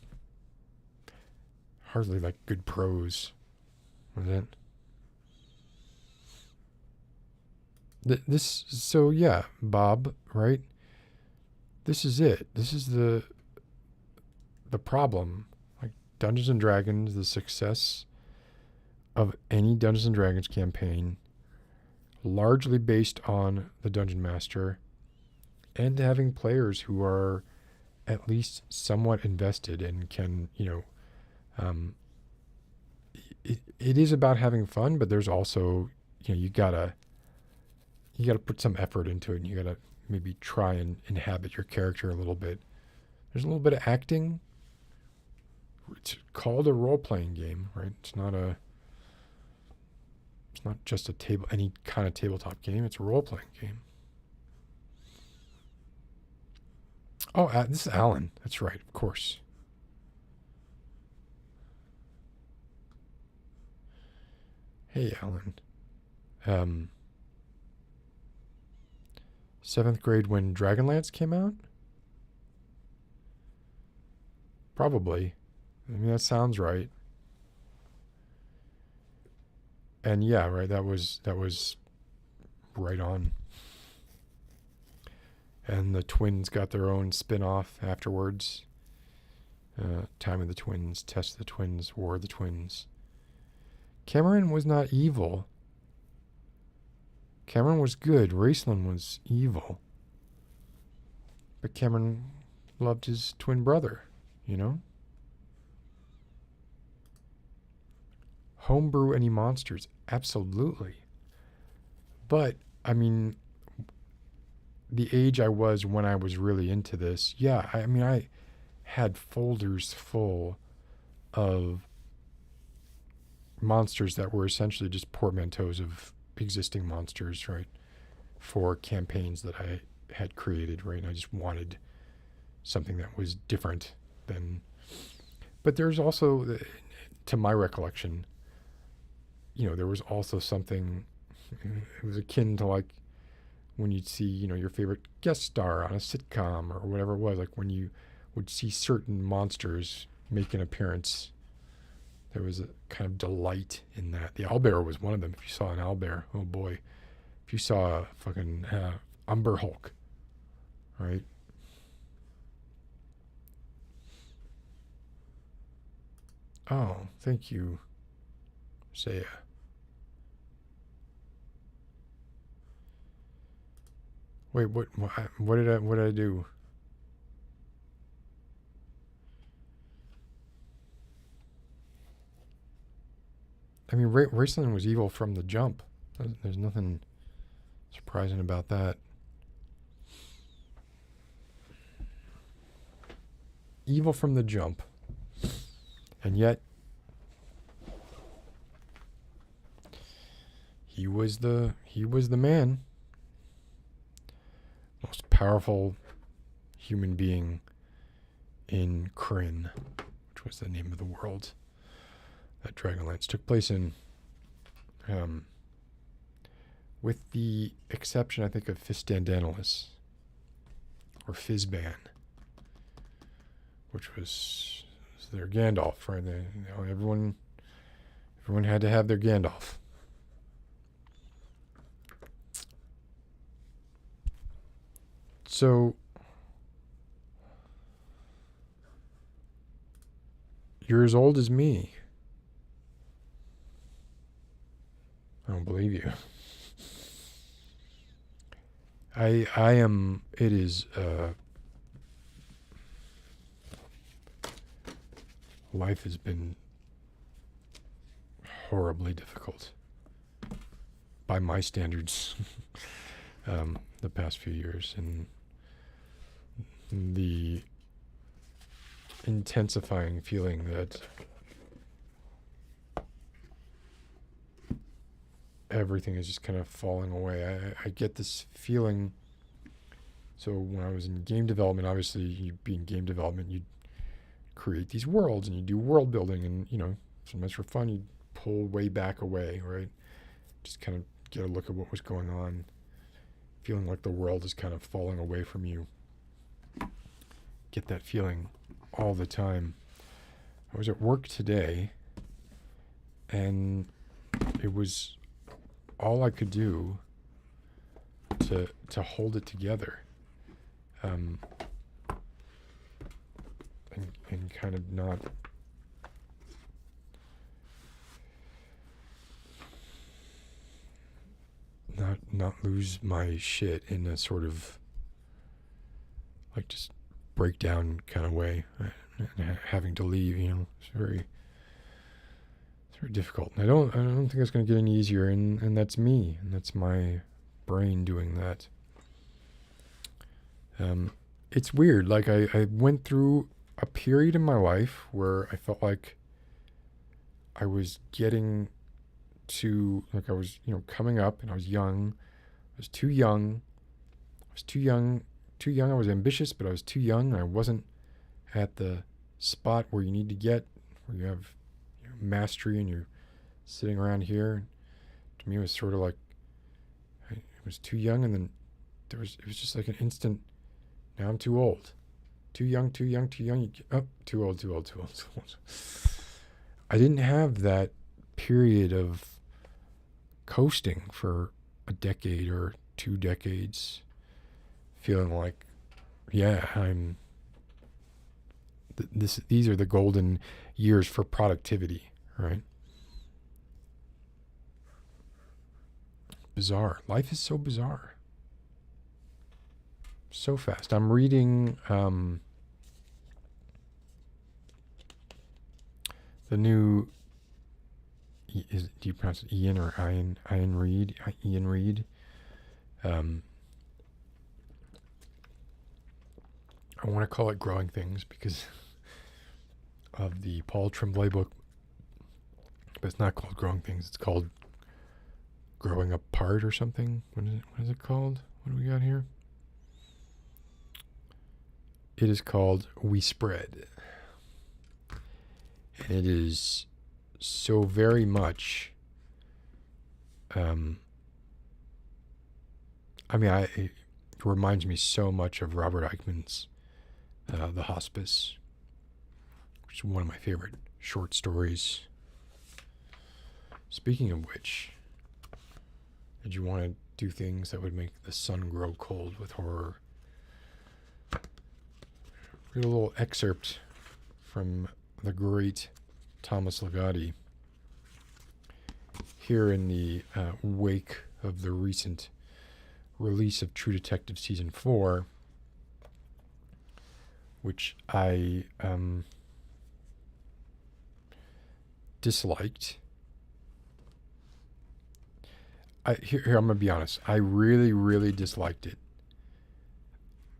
hardly like good prose, was it? So yeah, Bob, right? This is it. This is the problem. Like Dungeons and Dragons, the success of any Dungeons and Dragons campaign, largely based on the Dungeon Master and having players who are at least somewhat invested and can, it is about having fun, but there's also, you gotta put some effort into it, and you gotta maybe try and inhabit your character a little bit. There's a little bit of acting. It's called a role-playing game, right? It's not just any kind of tabletop game. It's a role-playing game. Oh, this is Alan. That's right, of course. Hey, Alan. 7th grade when Dragonlance came out? Probably. I mean, that sounds right. And yeah, right, that was right on. And the twins got their own spin-off afterwards. Time of the Twins, Test of the Twins, War of the Twins. Cameron was not evil. Cameron was good. Raceland was evil. But Cameron loved his twin brother, Homebrew any monsters? Absolutely. But, I mean, the age I was when I was really into this, yeah, I had folders full of monsters that were essentially just portmanteaus of existing monsters, right, for campaigns that I had created, right, and I just wanted something that was different than, but there's also, to my recollection, there was also something, it was akin to like when you'd see, your favorite guest star on a sitcom or whatever it was, like when you would see certain monsters make an appearance, there was a kind of delight in that. The owlbear was one of them. If you saw an owlbear, oh boy. If you saw a fucking Umber Hulk, right? Oh, thank you, Saya. Wait, what did I do? I mean, Raceland was evil from the jump. There's nothing surprising about that. Evil from the jump. And yet, he was the man. Most powerful human being in Kryn, which was the name of the world that Dragonlance took place in. With the exception, I think, of Fistandanalis, or Fizban, which was their Gandalf, right? Everyone had to have their Gandalf. So, you're as old as me. I don't believe you. I am. It is. Life has been horribly difficult by my standards the past few years, and the intensifying feeling that everything is just kind of falling away. I get this feeling. So when I was in game development, obviously you'd be in game development, you'd create these worlds and you do world building, and sometimes for fun you'd pull way back away, right? Just kind of get a look at what was going on, feeling like the world is kind of falling away from you. Get that feeling all the time. I was at work today, and it was all I could do to hold it together, and kind of not lose my shit in a sort of like just breakdown kind of way, having to leave. It's very difficult. And I don't think it's going to get any easier, and that's me, and that's my brain doing that. It's weird. Like I went through a period in my life where I felt like I was getting to, like, I was, coming up, and I was young. I was too young. I was ambitious, but I was too young. I wasn't at the spot where you need to get, where you have mastery and you're sitting around here. To me, it was sort of like I was too young, and then it was just like an instant. Now I'm too old. Too young. Too old. I didn't have that period of coasting for a decade or 2 decades, feeling like, yeah, I'm. These are the golden years for productivity, right? Bizarre. Life is so bizarre. So fast. I'm reading the new. Do you pronounce it Ian or Ian? Ian Reed. Ian Reed. I want to call it Growing Things because of the Paul Tremblay book, but it's not called Growing Things. It's called Growing Apart or something. What is it called? What do we got here? It is called We Spread. And it is so very much I mean, it reminds me so much of Robert Eichmann's The Hospice, which is one of my favorite short stories. Speaking of which, did you want to do things that would make the sun grow cold with horror? Read a little excerpt from the great Thomas Ligotti here in the wake of the recent release of True Detective Season 4, which I disliked. Here, I'm gonna be honest. I really, really disliked it,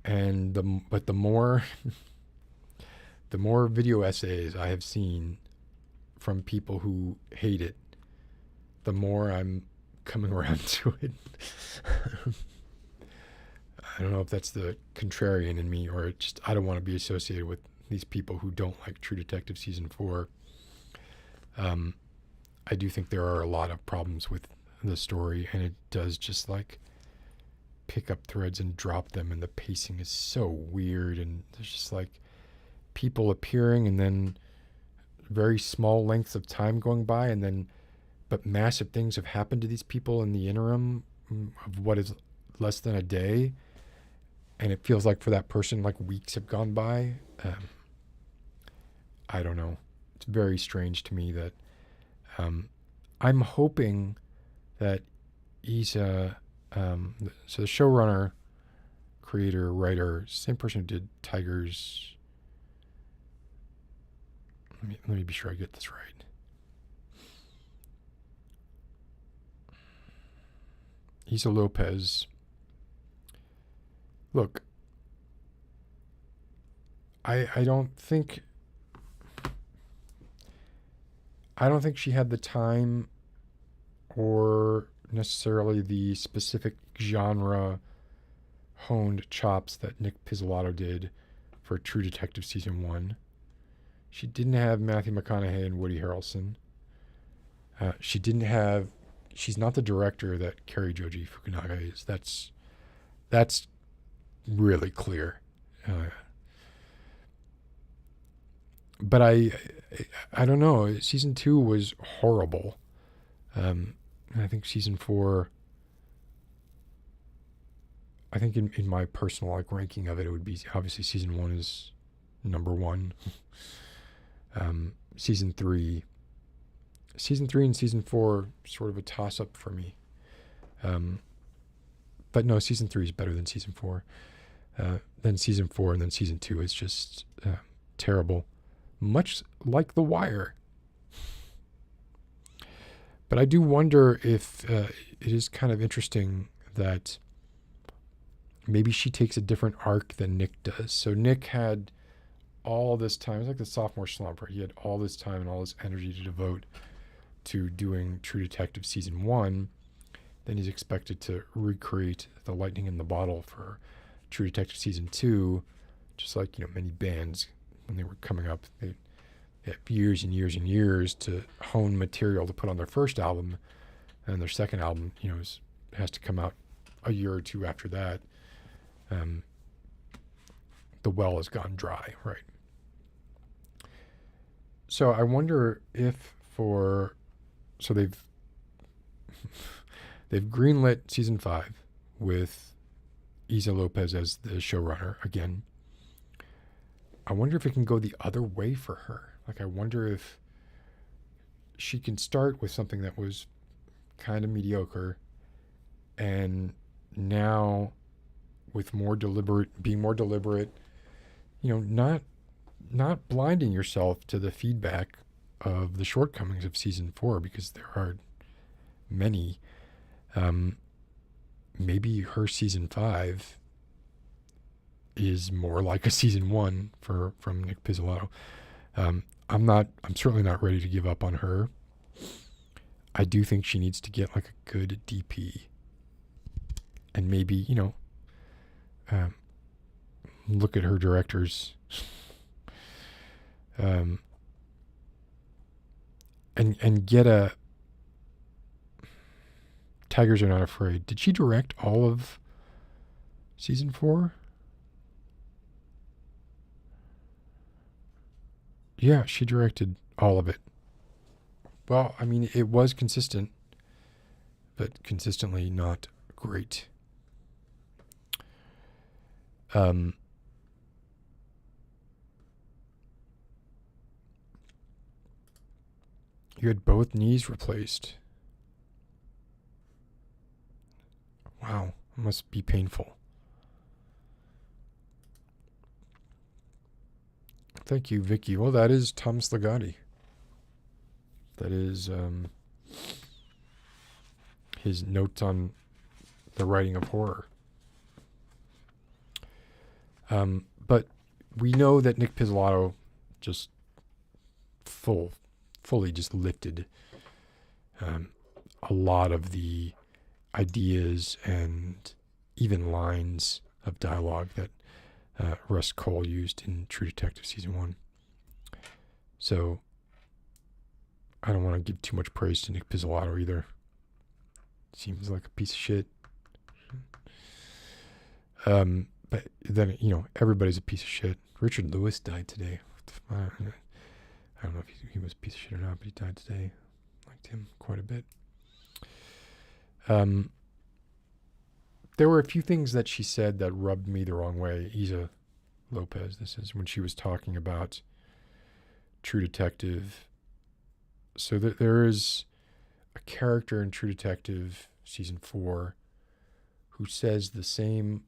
and the more the more video essays I have seen from people who hate it, the more I'm coming around to it. I don't know if that's the contrarian in me, or just I don't want to be associated with these people who don't like True Detective Season 4. I do think there are a lot of problems with the story, and it does just like pick up threads and drop them, and the pacing is so weird, and there's just like people appearing and then very small lengths of time going by, and then but massive things have happened to these people in the interim of what is less than a day, and it feels like for that person like weeks have gone by. I don't know, it's very strange to me that I'm hoping that Isa, so the showrunner, creator, writer, same person who did Tigers. Let me be sure I get this right. Isa Lopez. Look, I don't think she had the time or necessarily the specific genre honed chops that Nick Pizzolatto did for True Detective Season 1. She didn't have Matthew McConaughey and Woody Harrelson. She's not the director that Cary Joji Fukunaga is. That's really clear. But I don't know. Season 2 was horrible. I think Season 4, I think in my personal like ranking of it, it would be obviously Season 1 is number 1. Season 3 and Season 4 sort of a toss up for me. But no, Season 3 is better than Season 4. Then Season 4 and then Season 2 is just terrible. Much like The Wire. But I do wonder if it is kind of interesting that maybe she takes a different arc than Nick does. So Nick had all this time. It's like the sophomore slump, right? He had all this time and all this energy to devote to doing True Detective Season 1. Then he's expected to recreate the lightning in the bottle for True Detective Season 2, just like, many bands when they were coming up. They had years and years and years to hone material to put on their first album, and their second album, has to come out a year or two after that. The well has gone dry, right? So I wonder if they've greenlit Season 5 with Isa Lopez as the showrunner again. I wonder if it can go the other way for her. Like, I wonder if she can start with something that was kind of mediocre, and now with being more deliberate, not blinding yourself to the feedback of the shortcomings of Season 4, because there are many. Maybe her Season 5 is more like a Season 1 from Nick Pizzolatto. I'm certainly not ready to give up on her. I do think she needs to get like a good DP, and maybe look at her directors, and get Tigers Are Not Afraid. Did she direct all of Season 4? Yeah, she directed all of it. Well, I mean, it was consistent, but consistently not great. You had both knees replaced. Wow, it must be painful. Thank you, Vicky. Well, that is Thomas Ligotti. That is his notes on the writing of horror. But we know that Nick Pizzolatto just fully just lifted a lot of the ideas and even lines of dialogue that Russ Cole used in True Detective Season 1. So I don't want to give too much praise to Nick Pizzolatto either. Seems like a piece of shit. But then, everybody's a piece of shit. Richard Lewis died today. I don't know if he was a piece of shit or not, but he died today. Liked him quite a bit. There were a few things that she said that rubbed me the wrong way. Isa Lopez, this is when she was talking about True Detective. So there is a character in True Detective Season 4 who says the same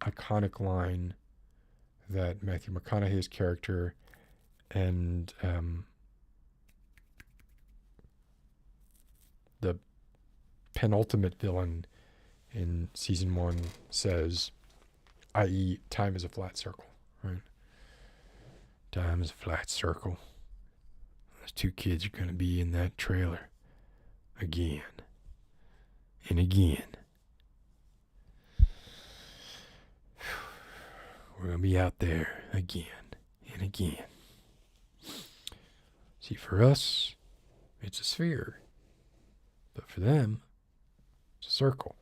iconic line that Matthew McConaughey's character and the penultimate villain in Season 1 says, i.e., time is a flat circle, right? Time is a flat circle. Those two kids are going to be in that trailer again and again. We're going to be out there again and again. See, for us, it's a sphere. But for them, it's a circle.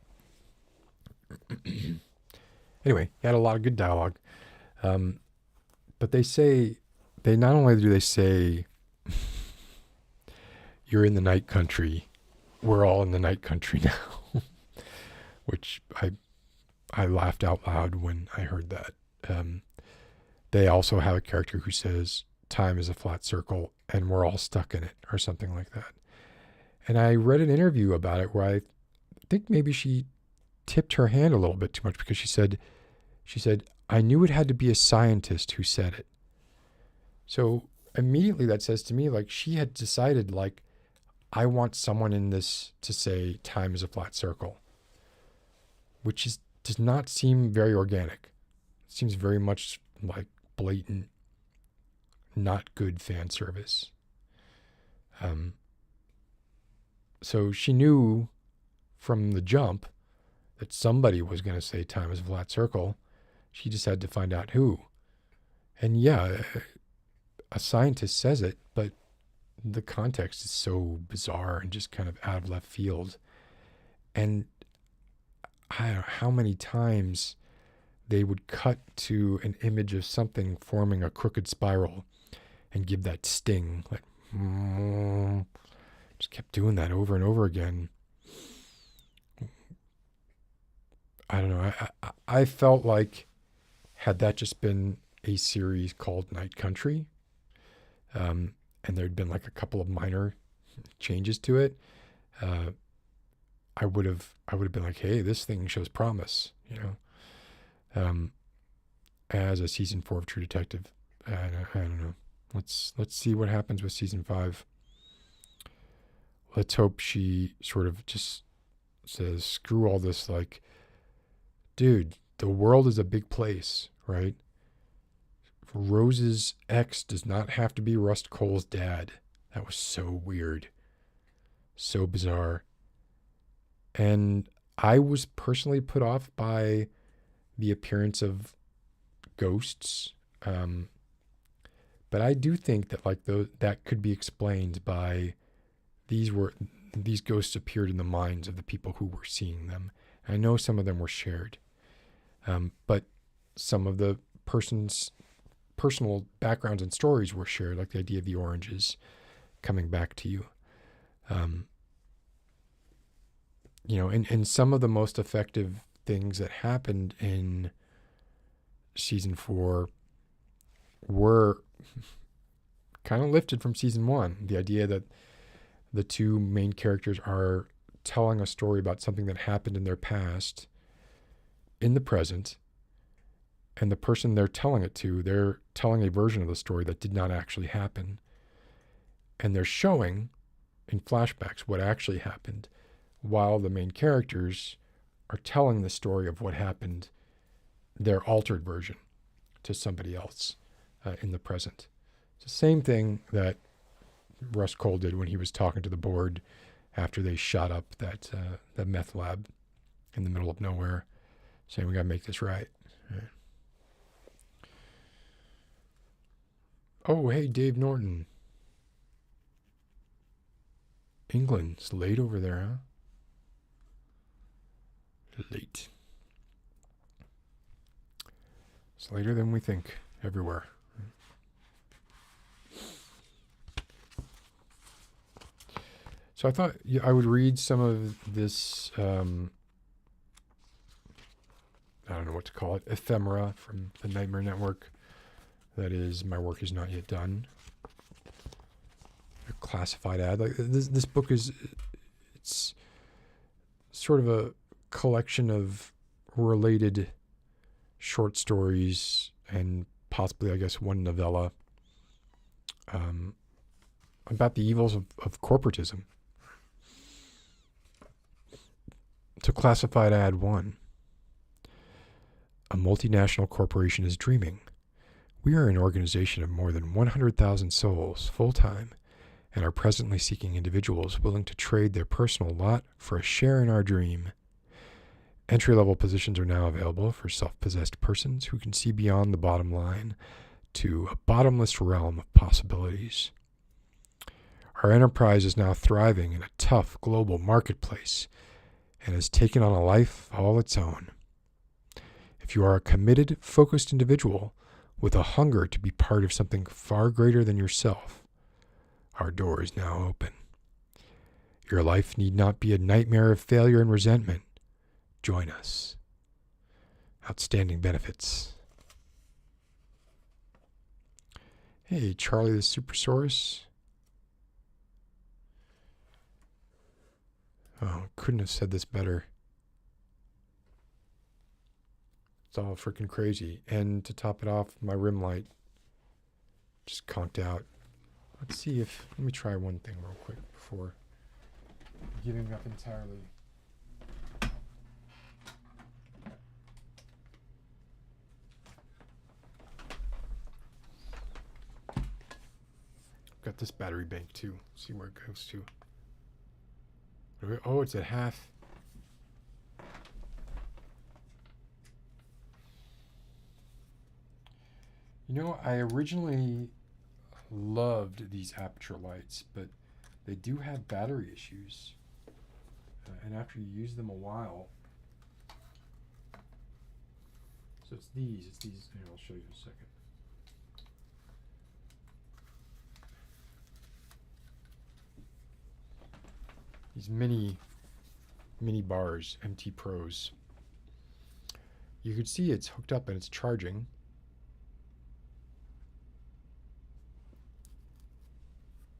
Anyway, he had a lot of good dialogue. But they not only do they say, you're in the night country, we're all in the night country now, which I laughed out loud when I heard that. They also have a character who says, time is a flat circle and we're all stuck in it, or something like that. And I read an interview about it where I think maybe she tipped her hand a little bit too much, because she said, I knew it had to be a scientist who said it. So immediately that says to me, like, she had decided, like, I want someone in this to say time is a flat circle, which does not seem very organic. It seems very much like blatant, not good fan service. So she knew from the jump that somebody was going to say time is a flat circle. She just had to find out who. And yeah, a scientist says it, but the context is so bizarre and just kind of out of left field. And I don't know how many times they would cut to an image of something forming a crooked spiral and give that sting, like, just kept doing that over and over again. I don't know. I felt like, had that just been a series called Night Country, and there'd been like a couple of minor changes to it, I would have been like, hey, this thing shows promise, as a season 4 of True Detective. I don't know. Let's see what happens with season 5. Let's hope she sort of just says, screw all this, like, dude, the world is a big place, right? Rose's ex does not have to be Rust Cole's dad. That was so weird. So bizarre. And I was personally put off by the appearance of ghosts. But I do think that, like, that could be explained by these ghosts appeared in the minds of the people who were seeing them. And I know some of them were shared. But some of the person's personal backgrounds and stories were shared, like the idea of the oranges coming back to you. And some of the most effective things that happened in season 4 were kind of lifted from season 1. The idea that the two main characters are telling a story about something that happened in their past in the present, and the person they're telling it to, they're telling a version of the story that did not actually happen, and they're showing in flashbacks what actually happened, while the main characters are telling the story of what happened, their altered version, to somebody else in the present. It's the same thing that Russ Cole did when he was talking to the board after they shot up that meth lab in the middle of nowhere, saying, we got to make this right. Oh, hey, Dave Norton. England's late over there, huh? Late. It's later than we think, everywhere. So I thought I would read some of this, I don't know what to call it, ephemera from the Nightmare Network. That is, My Work Is Not Yet Done. A classified ad. Like this book it's sort of a collection of related short stories and possibly, I guess, one novella about the evils of corporatism. So classified ad 1. A multinational corporation is dreaming. We are an organization of more than 100,000 souls, full-time, and are presently seeking individuals willing to trade their personal lot for a share in our dream. Entry-level positions are now available for self-possessed persons who can see beyond the bottom line to a bottomless realm of possibilities. Our enterprise is now thriving in a tough global marketplace and has taken on a life all its own. If you are a committed, focused individual with a hunger to be part of something far greater than yourself, our door is now open. Your life need not be a nightmare of failure and resentment. Join us. Outstanding benefits. Hey, Charlie the Supersaurus. Oh, couldn't have said this better. It's all freaking crazy. And to top it off, my rim light just conked out. Let me try one thing real quick before giving up entirely. Got this battery bank too. See where it goes to. Oh, it's at half. I originally loved these aperture lights, but they do have battery issues. And after you use them a while, so it's these. Here, I'll show you in a second. These mini bars, MT Pros. You can see it's hooked up and it's charging.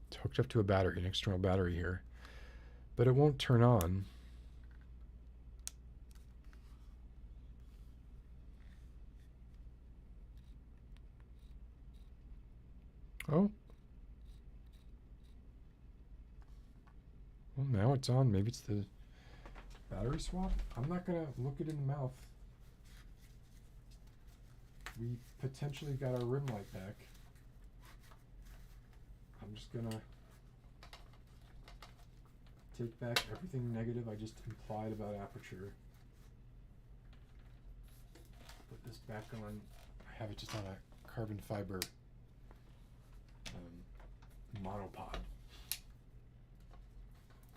It's hooked up to a battery, an external battery here, but it won't turn on. Oh. Well, now it's on. Maybe it's the battery swap. I'm not going to look it in the mouth. We potentially got our rim light back. I'm just going to take back everything negative I just implied about aperture. Put this back on. I have it just on a carbon fiber monopod.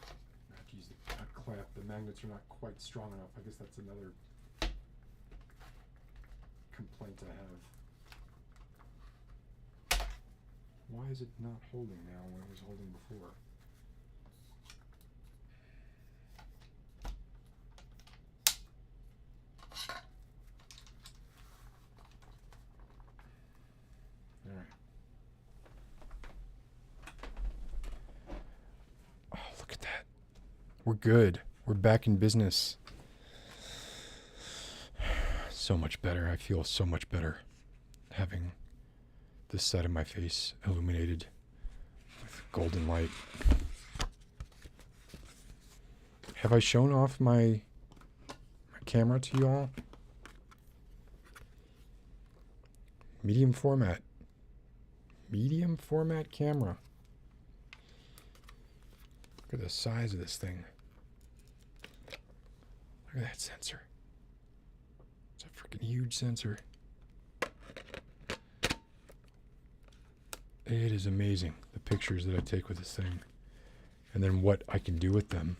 I have to use a clamp. The magnets are not quite strong enough. I guess that's another meant to have. Why is it not holding now when it was holding before? All right. Oh, look at that. We're good. We're back in business. So much better. I feel so much better having this side of my face illuminated with golden light. Have I shown off my camera to you all? Medium format. Medium format camera. Look at the size of this thing. Look at that sensor. It's a freaking huge sensor. It is amazing, the pictures that I take with this thing. And then what I can do with them.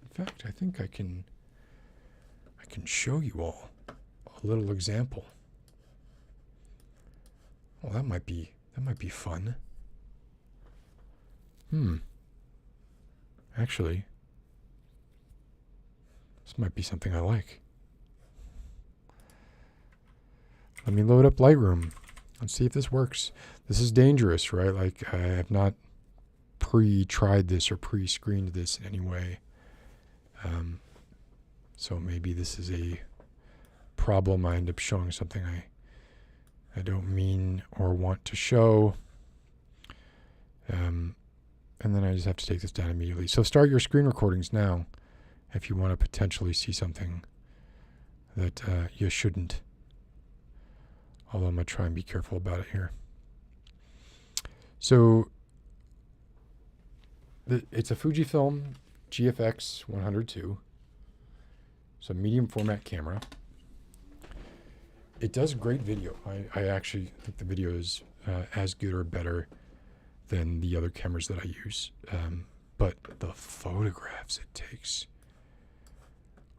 In fact, I think I can show you all a little example. Oh, that might be fun. Actually, this might be something I like. Let me load up Lightroom. Let's see if this works. This is dangerous, right? Like, I have not pre-tried this or pre-screened this in any way. So maybe this is a problem. I end up showing something I don't mean or want to show. And then I just have to take this down immediately. So start your screen recordings now if you want to potentially see something that you shouldn't. Although I'm going to try and be careful about it here. So it's a Fujifilm GFX 102. So medium format camera. It does great video. I actually think the video is as good or better than the other cameras that I use. But the photographs it takes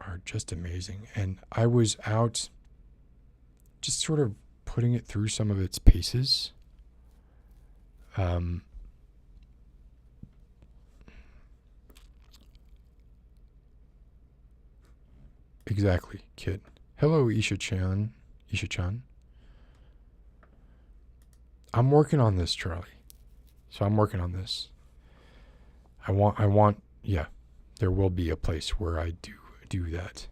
are just amazing. And I was out just sort of putting it through some of its paces. Exactly, Kit. Hello, Isha-chan. Isha-chan. I'm working on this, Charlie. So I'm working on this. I want, yeah, there will be a place where I do that.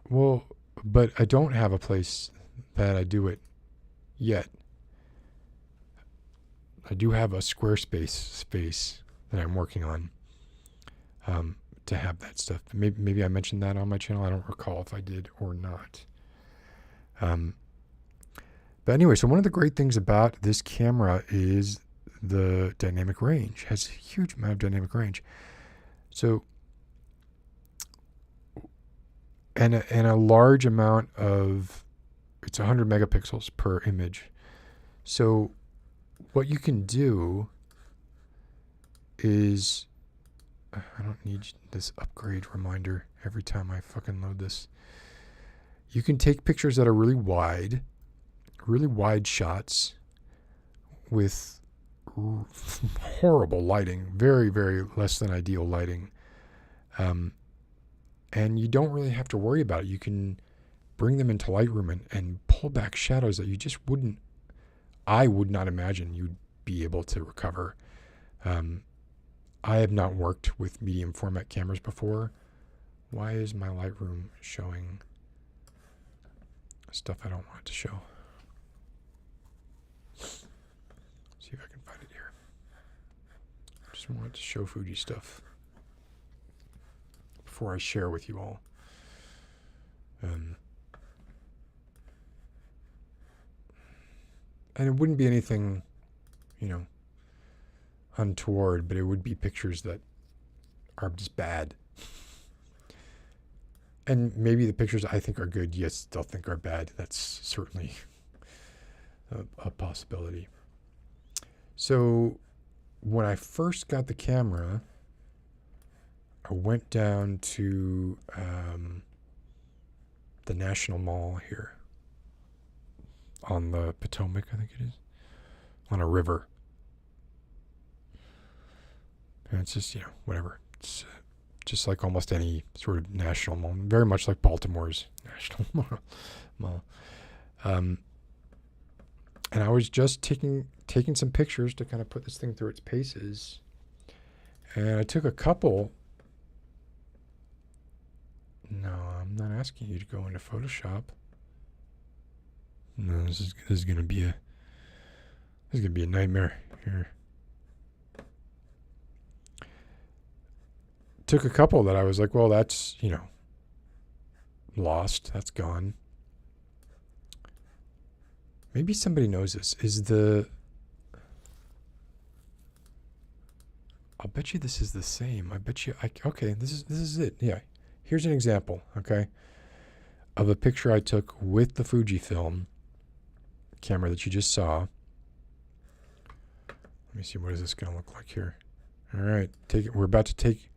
Well, but I don't have a place that I do it yet. I do have a Squarespace space that I'm working on to have that stuff. Maybe I mentioned that on my channel. I don't recall if I did or not. But anyway, so one of the great things about this camera is the dynamic range. It has a huge amount of dynamic range. So, and a large amount of, it's 100 megapixels per image. So what you can do is, I don't need this upgrade reminder every time I fucking load this. You can take pictures that are really wide shots with horrible lighting, very, very less than ideal lighting. And you don't really have to worry about it. You can bring them into Lightroom and pull back shadows that you just wouldn't, I would not imagine you'd be able to recover. I have not worked with medium format cameras before. Why is my Lightroom showing stuff I don't want it to show? See if I can find it here. I just wanted to show Fuji stuff before I share with you all. And it wouldn't be anything, untoward, but it would be pictures that are just bad. And maybe the pictures I think are good, you still think are bad. That's certainly a possibility. So when I first got the camera, I went down to the National Mall here on the Potomac, I think it is, on a river. And it's just, whatever. It's just like almost any sort of national mall, very much like Baltimore's national mall. And I was just taking some pictures to kind of put this thing through its paces. And I took a couple. No, I'm not asking you to go into Photoshop. No, this is gonna be a nightmare here. Took a couple that I was like, well, that's, lost. That's gone. Maybe somebody knows this. I'll bet you this is the same. I bet you, okay, this is it. Yeah. Here's an example, okay, of a picture I took with the Fujifilm camera that you just saw. Let me see, what is this going to look like here? All right, take it. We're about to take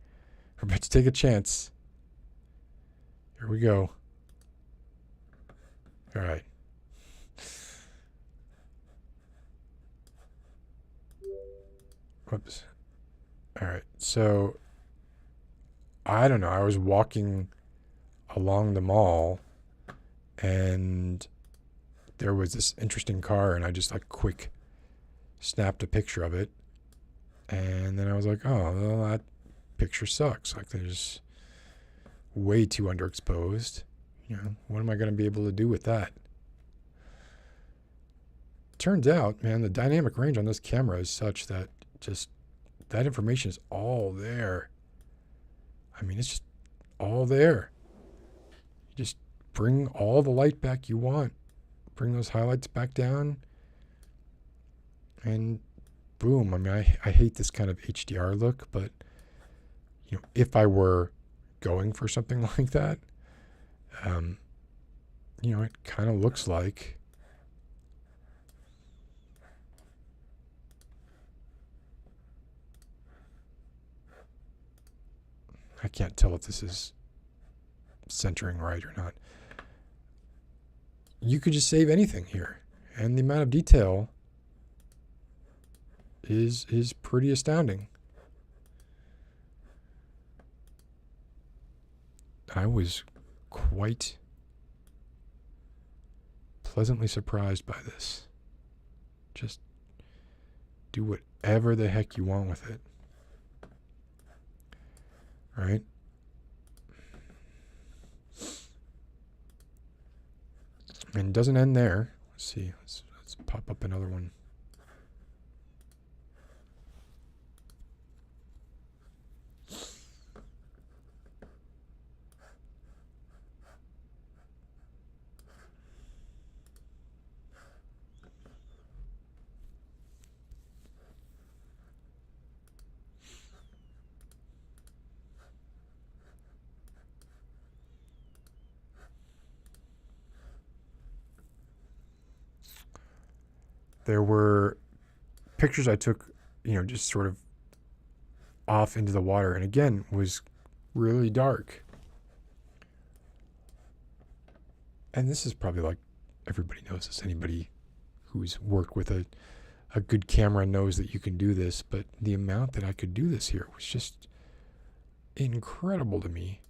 a chance. Here we go. All right. Whoops. All right. So, I don't know. I was walking along the mall and there was this interesting car and I just like quick snapped a picture of it. And then I was like, oh, well, that picture sucks. Like, there's way too underexposed. What am I going to be able to do with that? Turns out, man, the dynamic range on this camera is such that just that information is all there. I mean, it's just all there. You just bring all the light back you want. Bring those highlights back down. And boom. I mean, I hate this kind of HDR look, but, if I were going for something like that, it kind of looks like I can't tell if this is centering right or not. You could just save anything here. And the amount of detail is pretty astounding. I was quite pleasantly surprised by this. Just do whatever the heck you want with it. Right? And it doesn't end there. Let's see. Let's pop up another one. There were pictures I took, just sort of off into the water. And again, was really dark. And this is probably like, everybody knows this. Anybody who's worked with a good camera knows that you can do this. But the amount that I could do this here was just incredible to me.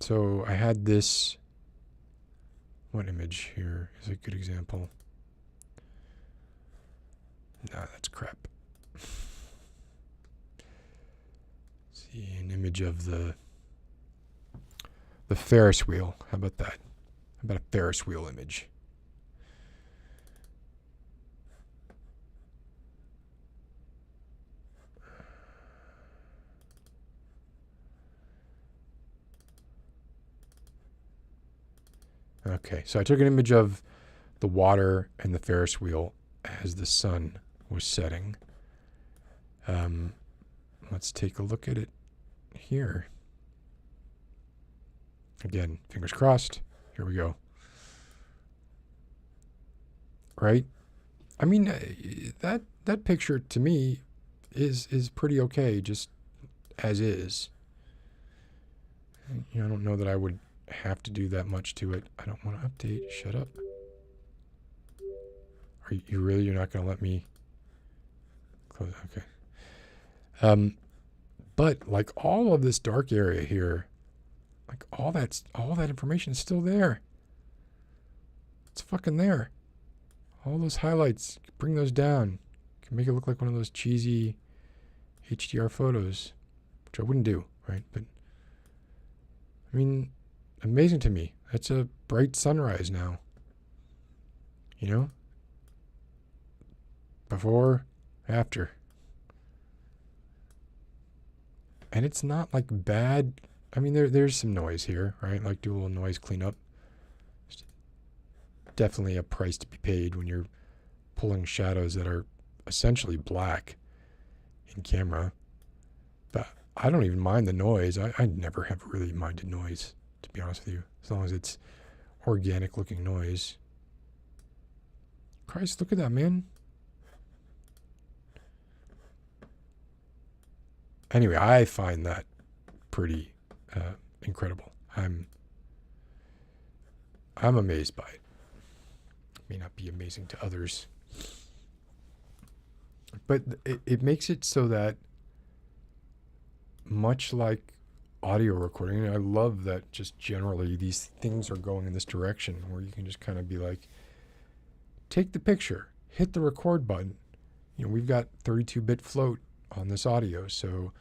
So I had this, what image here is a good example? Nah, that's crap. See, an image of the Ferris wheel. How about that? How about a Ferris wheel image? Okay, so I took an image of the water and the Ferris wheel as the sun was setting. Let's take a look at it here. Again, fingers crossed. Here we go. Right? I mean, that picture to me is pretty okay. Just as is. I don't know that I would have to do that much to it. I don't want to update. Shut up. Are you really? You're not going to let me close? Okay. But like all of this dark area here, like all that information is still there. It's fucking there. All those highlights, bring those down. Can make it look like one of those cheesy HDR photos, which I wouldn't do, right? But I mean, amazing to me. That's a bright sunrise now. Before, after. And it's not like bad. I mean, there's some noise here, right? Like do a little noise cleanup. It's definitely a price to be paid when you're pulling shadows that are essentially black in camera. But I don't even mind the noise. I never have really minded noise, to be honest with you, as long as it's organic looking noise. Christ, look at that, man. Anyway, I find that pretty incredible. I'm amazed by it. May not be amazing to others, but it makes it so that, much like audio recording, and I love that just generally these things are going in this direction where you can just kind of be like, take the picture, hit the record button. We've got 32-bit float on this audio, so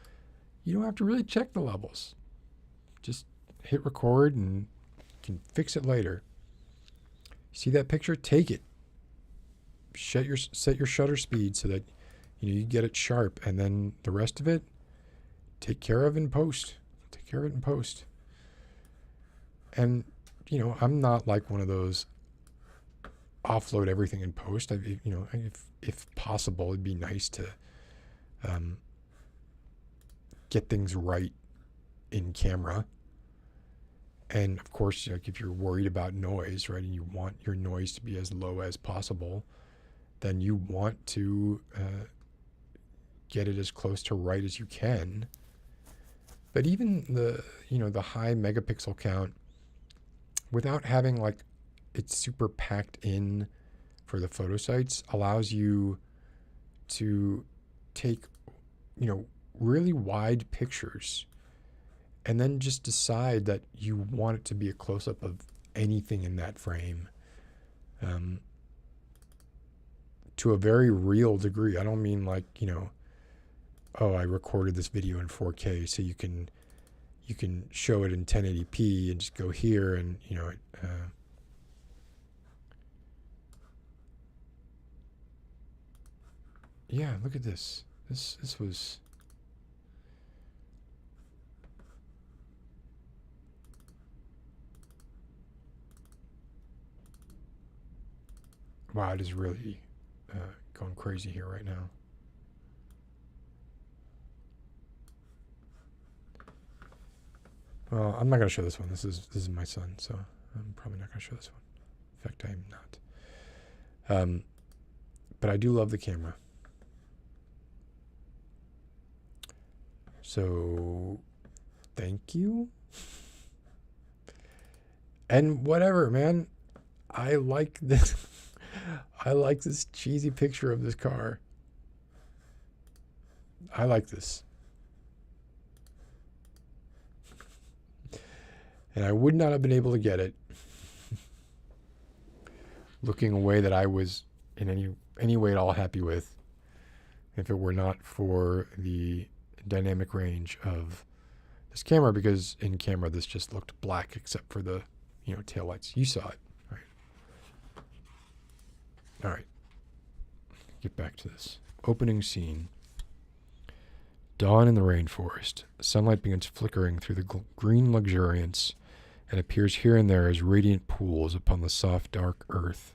you don't have to really check the levels. Just hit record and you can fix it later. See that picture? Take it. Set your shutter speed so that you get it sharp, and then the rest of it, take care of in post. Take care of it in post. And I'm not like one of those offload everything in post. If possible, it'd be nice to get things right in camera. And of course, like if you're worried about noise, right, and you want your noise to be as low as possible, then you want to get it as close to right as you can. But even the high megapixel count, without having like it's super packed in for the photo sites, allows you to take really wide pictures and then just decide that you want it to be a close-up of anything in that frame, to a very real degree. I don't mean like, I recorded this video in 4K so you can show it in 1080p and just go here and yeah, look at this. This was wow, it is really going crazy here right now. Well, I'm not going to show this one. This is my son, so I'm probably not going to show this one. In fact, I am not. But I do love the camera. So, thank you. And whatever, man. I like this. I like this cheesy picture of this car. I like this. And I would not have been able to get it looking a way that I was in any way at all happy with if it were not for the dynamic range of this camera, because in camera this just looked black except for the taillights. You saw it, right? All right, get back to this opening scene. Dawn in the rainforest. Sunlight begins flickering through the green luxuriance and appears here and there as radiant pools upon the soft, dark earth.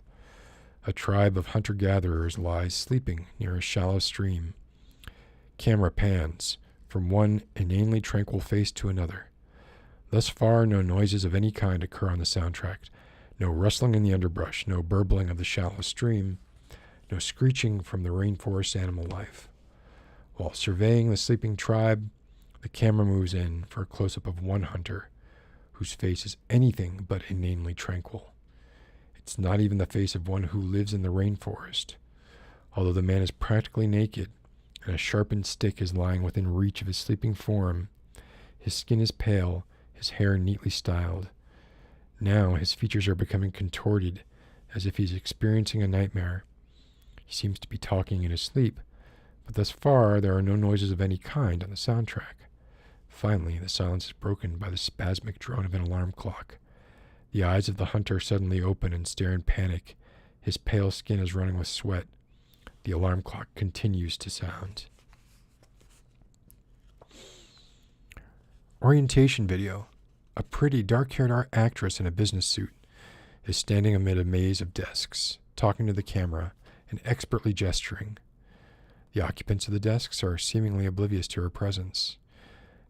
A tribe of hunter-gatherers lies sleeping near a shallow stream. Camera pans from one inanely tranquil face to another. Thus far, no noises of any kind occur on the soundtrack. No rustling in the underbrush, no burbling of the shallow stream, no screeching from the rainforest animal life. While surveying the sleeping tribe, The camera moves in for a close-up of one hunter, whose face is anything but inanely tranquil. It's not even the face of one who lives in the rainforest. Although the man is practically naked, and a sharpened stick is lying within reach of his sleeping form, his skin is pale, his hair neatly styled. Now his features are becoming contorted, as if he's experiencing a nightmare. He seems to be talking in his sleep, but thus far there are no noises of any kind on the soundtrack. Finally, the silence is broken by the spasmic drone of an alarm clock. The eyes of the hunter suddenly open and stare in panic. His pale skin is running with sweat. The alarm clock continues to sound. Orientation video. A pretty dark-haired actress in a business suit is standing amid a maze of desks, talking to the camera and expertly gesturing. The occupants of the desks are seemingly oblivious to her presence.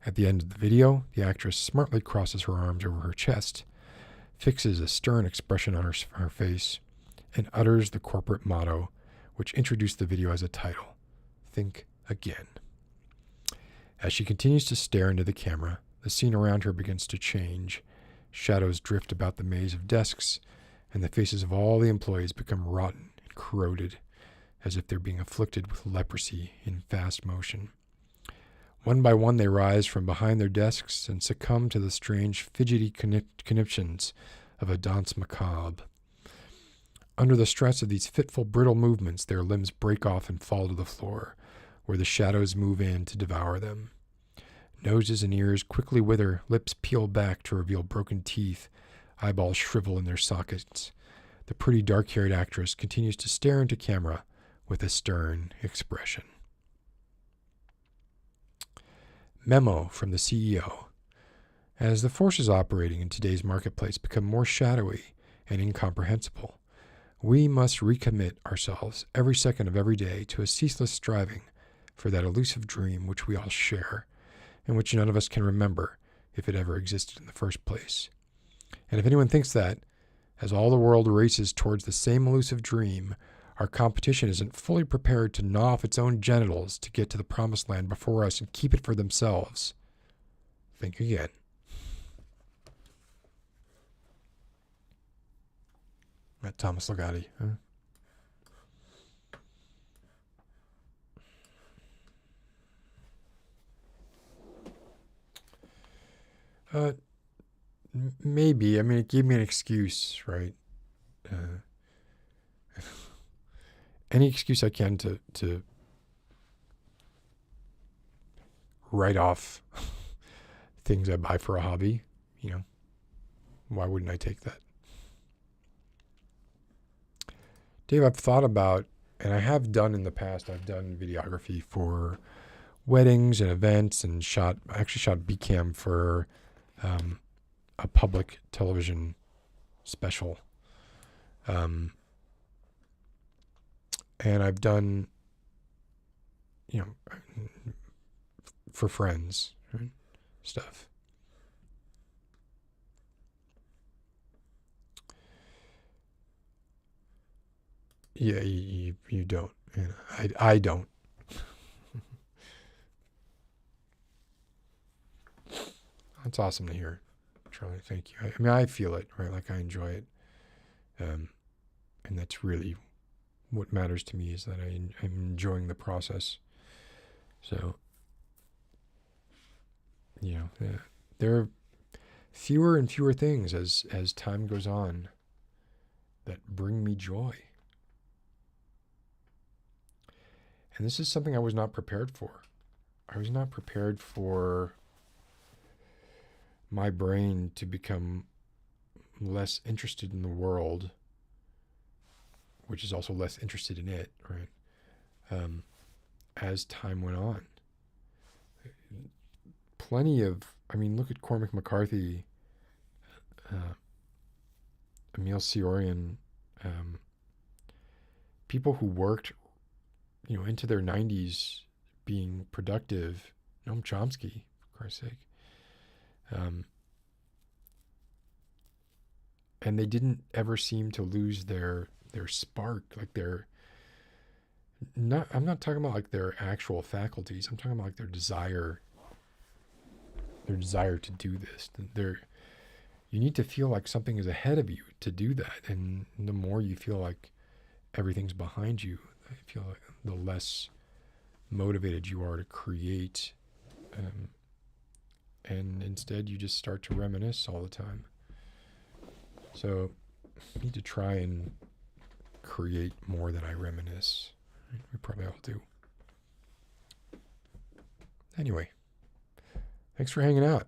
At the end of the video, the actress smartly crosses her arms over her chest, fixes a stern expression on her face, and utters the corporate motto, which introduced the video as a title: "Think again." As she continues to stare into the camera, the scene around her begins to change. Shadows drift about the maze of desks, and the faces of all the employees become rotten and corroded, as if they're being afflicted with leprosy in fast motion. One by one, they rise from behind their desks and succumb to the strange, fidgety conniptions of a danse macabre. Under the stress of these fitful, brittle movements, their limbs break off and fall to the floor, where the shadows move in to devour them. Noses and ears quickly wither, lips peel back to reveal broken teeth, eyeballs shrivel in their sockets. The pretty dark-haired actress continues to stare into camera with a stern expression. Memo from the CEO. As the forces operating in today's marketplace become more shadowy and incomprehensible, we must recommit ourselves every second of every day to a ceaseless striving for that elusive dream which we all share, and which none of us can remember if it ever existed in the first place. And if anyone thinks that, as all the world races towards the same elusive dream, our competition isn't fully prepared to gnaw off its own genitals to get to the promised land before us and keep it for themselves, think again. That Thomas Ligotti, huh? Maybe. I mean, it gave me an excuse, right? Any excuse I can to write off things I buy for a hobby. Why wouldn't I take that? Dave, I've thought about, and I have done in the past, I've done videography for weddings and events, and I actually shot B-cam for a public television special. And I've done, for friends, right? Stuff. Yeah, you don't. I don't. That's awesome to hear, Charlie. Thank you. I mean, I feel it, right? Like, I enjoy it. And that's really what matters to me, is that I'm enjoying the process. So, there are fewer and fewer things as time goes on that bring me joy. And this is something I was not prepared for. I was not prepared for my brain to become less interested in the world, which is also less interested in it, right? As time went on. Look at Cormac McCarthy, Emil Ciorian, people who worked, into their 90s being productive. Noam Chomsky, for Christ's sake. And they didn't ever seem to lose their spark, like I'm not talking about like their actual faculties. I'm talking about like their desire their desire to do this. You need to feel like something is ahead of you to do that. And the more you feel like everything's behind you, I feel like the less motivated you are to create. And instead you just start to reminisce all the time. So I need to try and create more than I reminisce. We probably all do. Anyway, thanks for hanging out.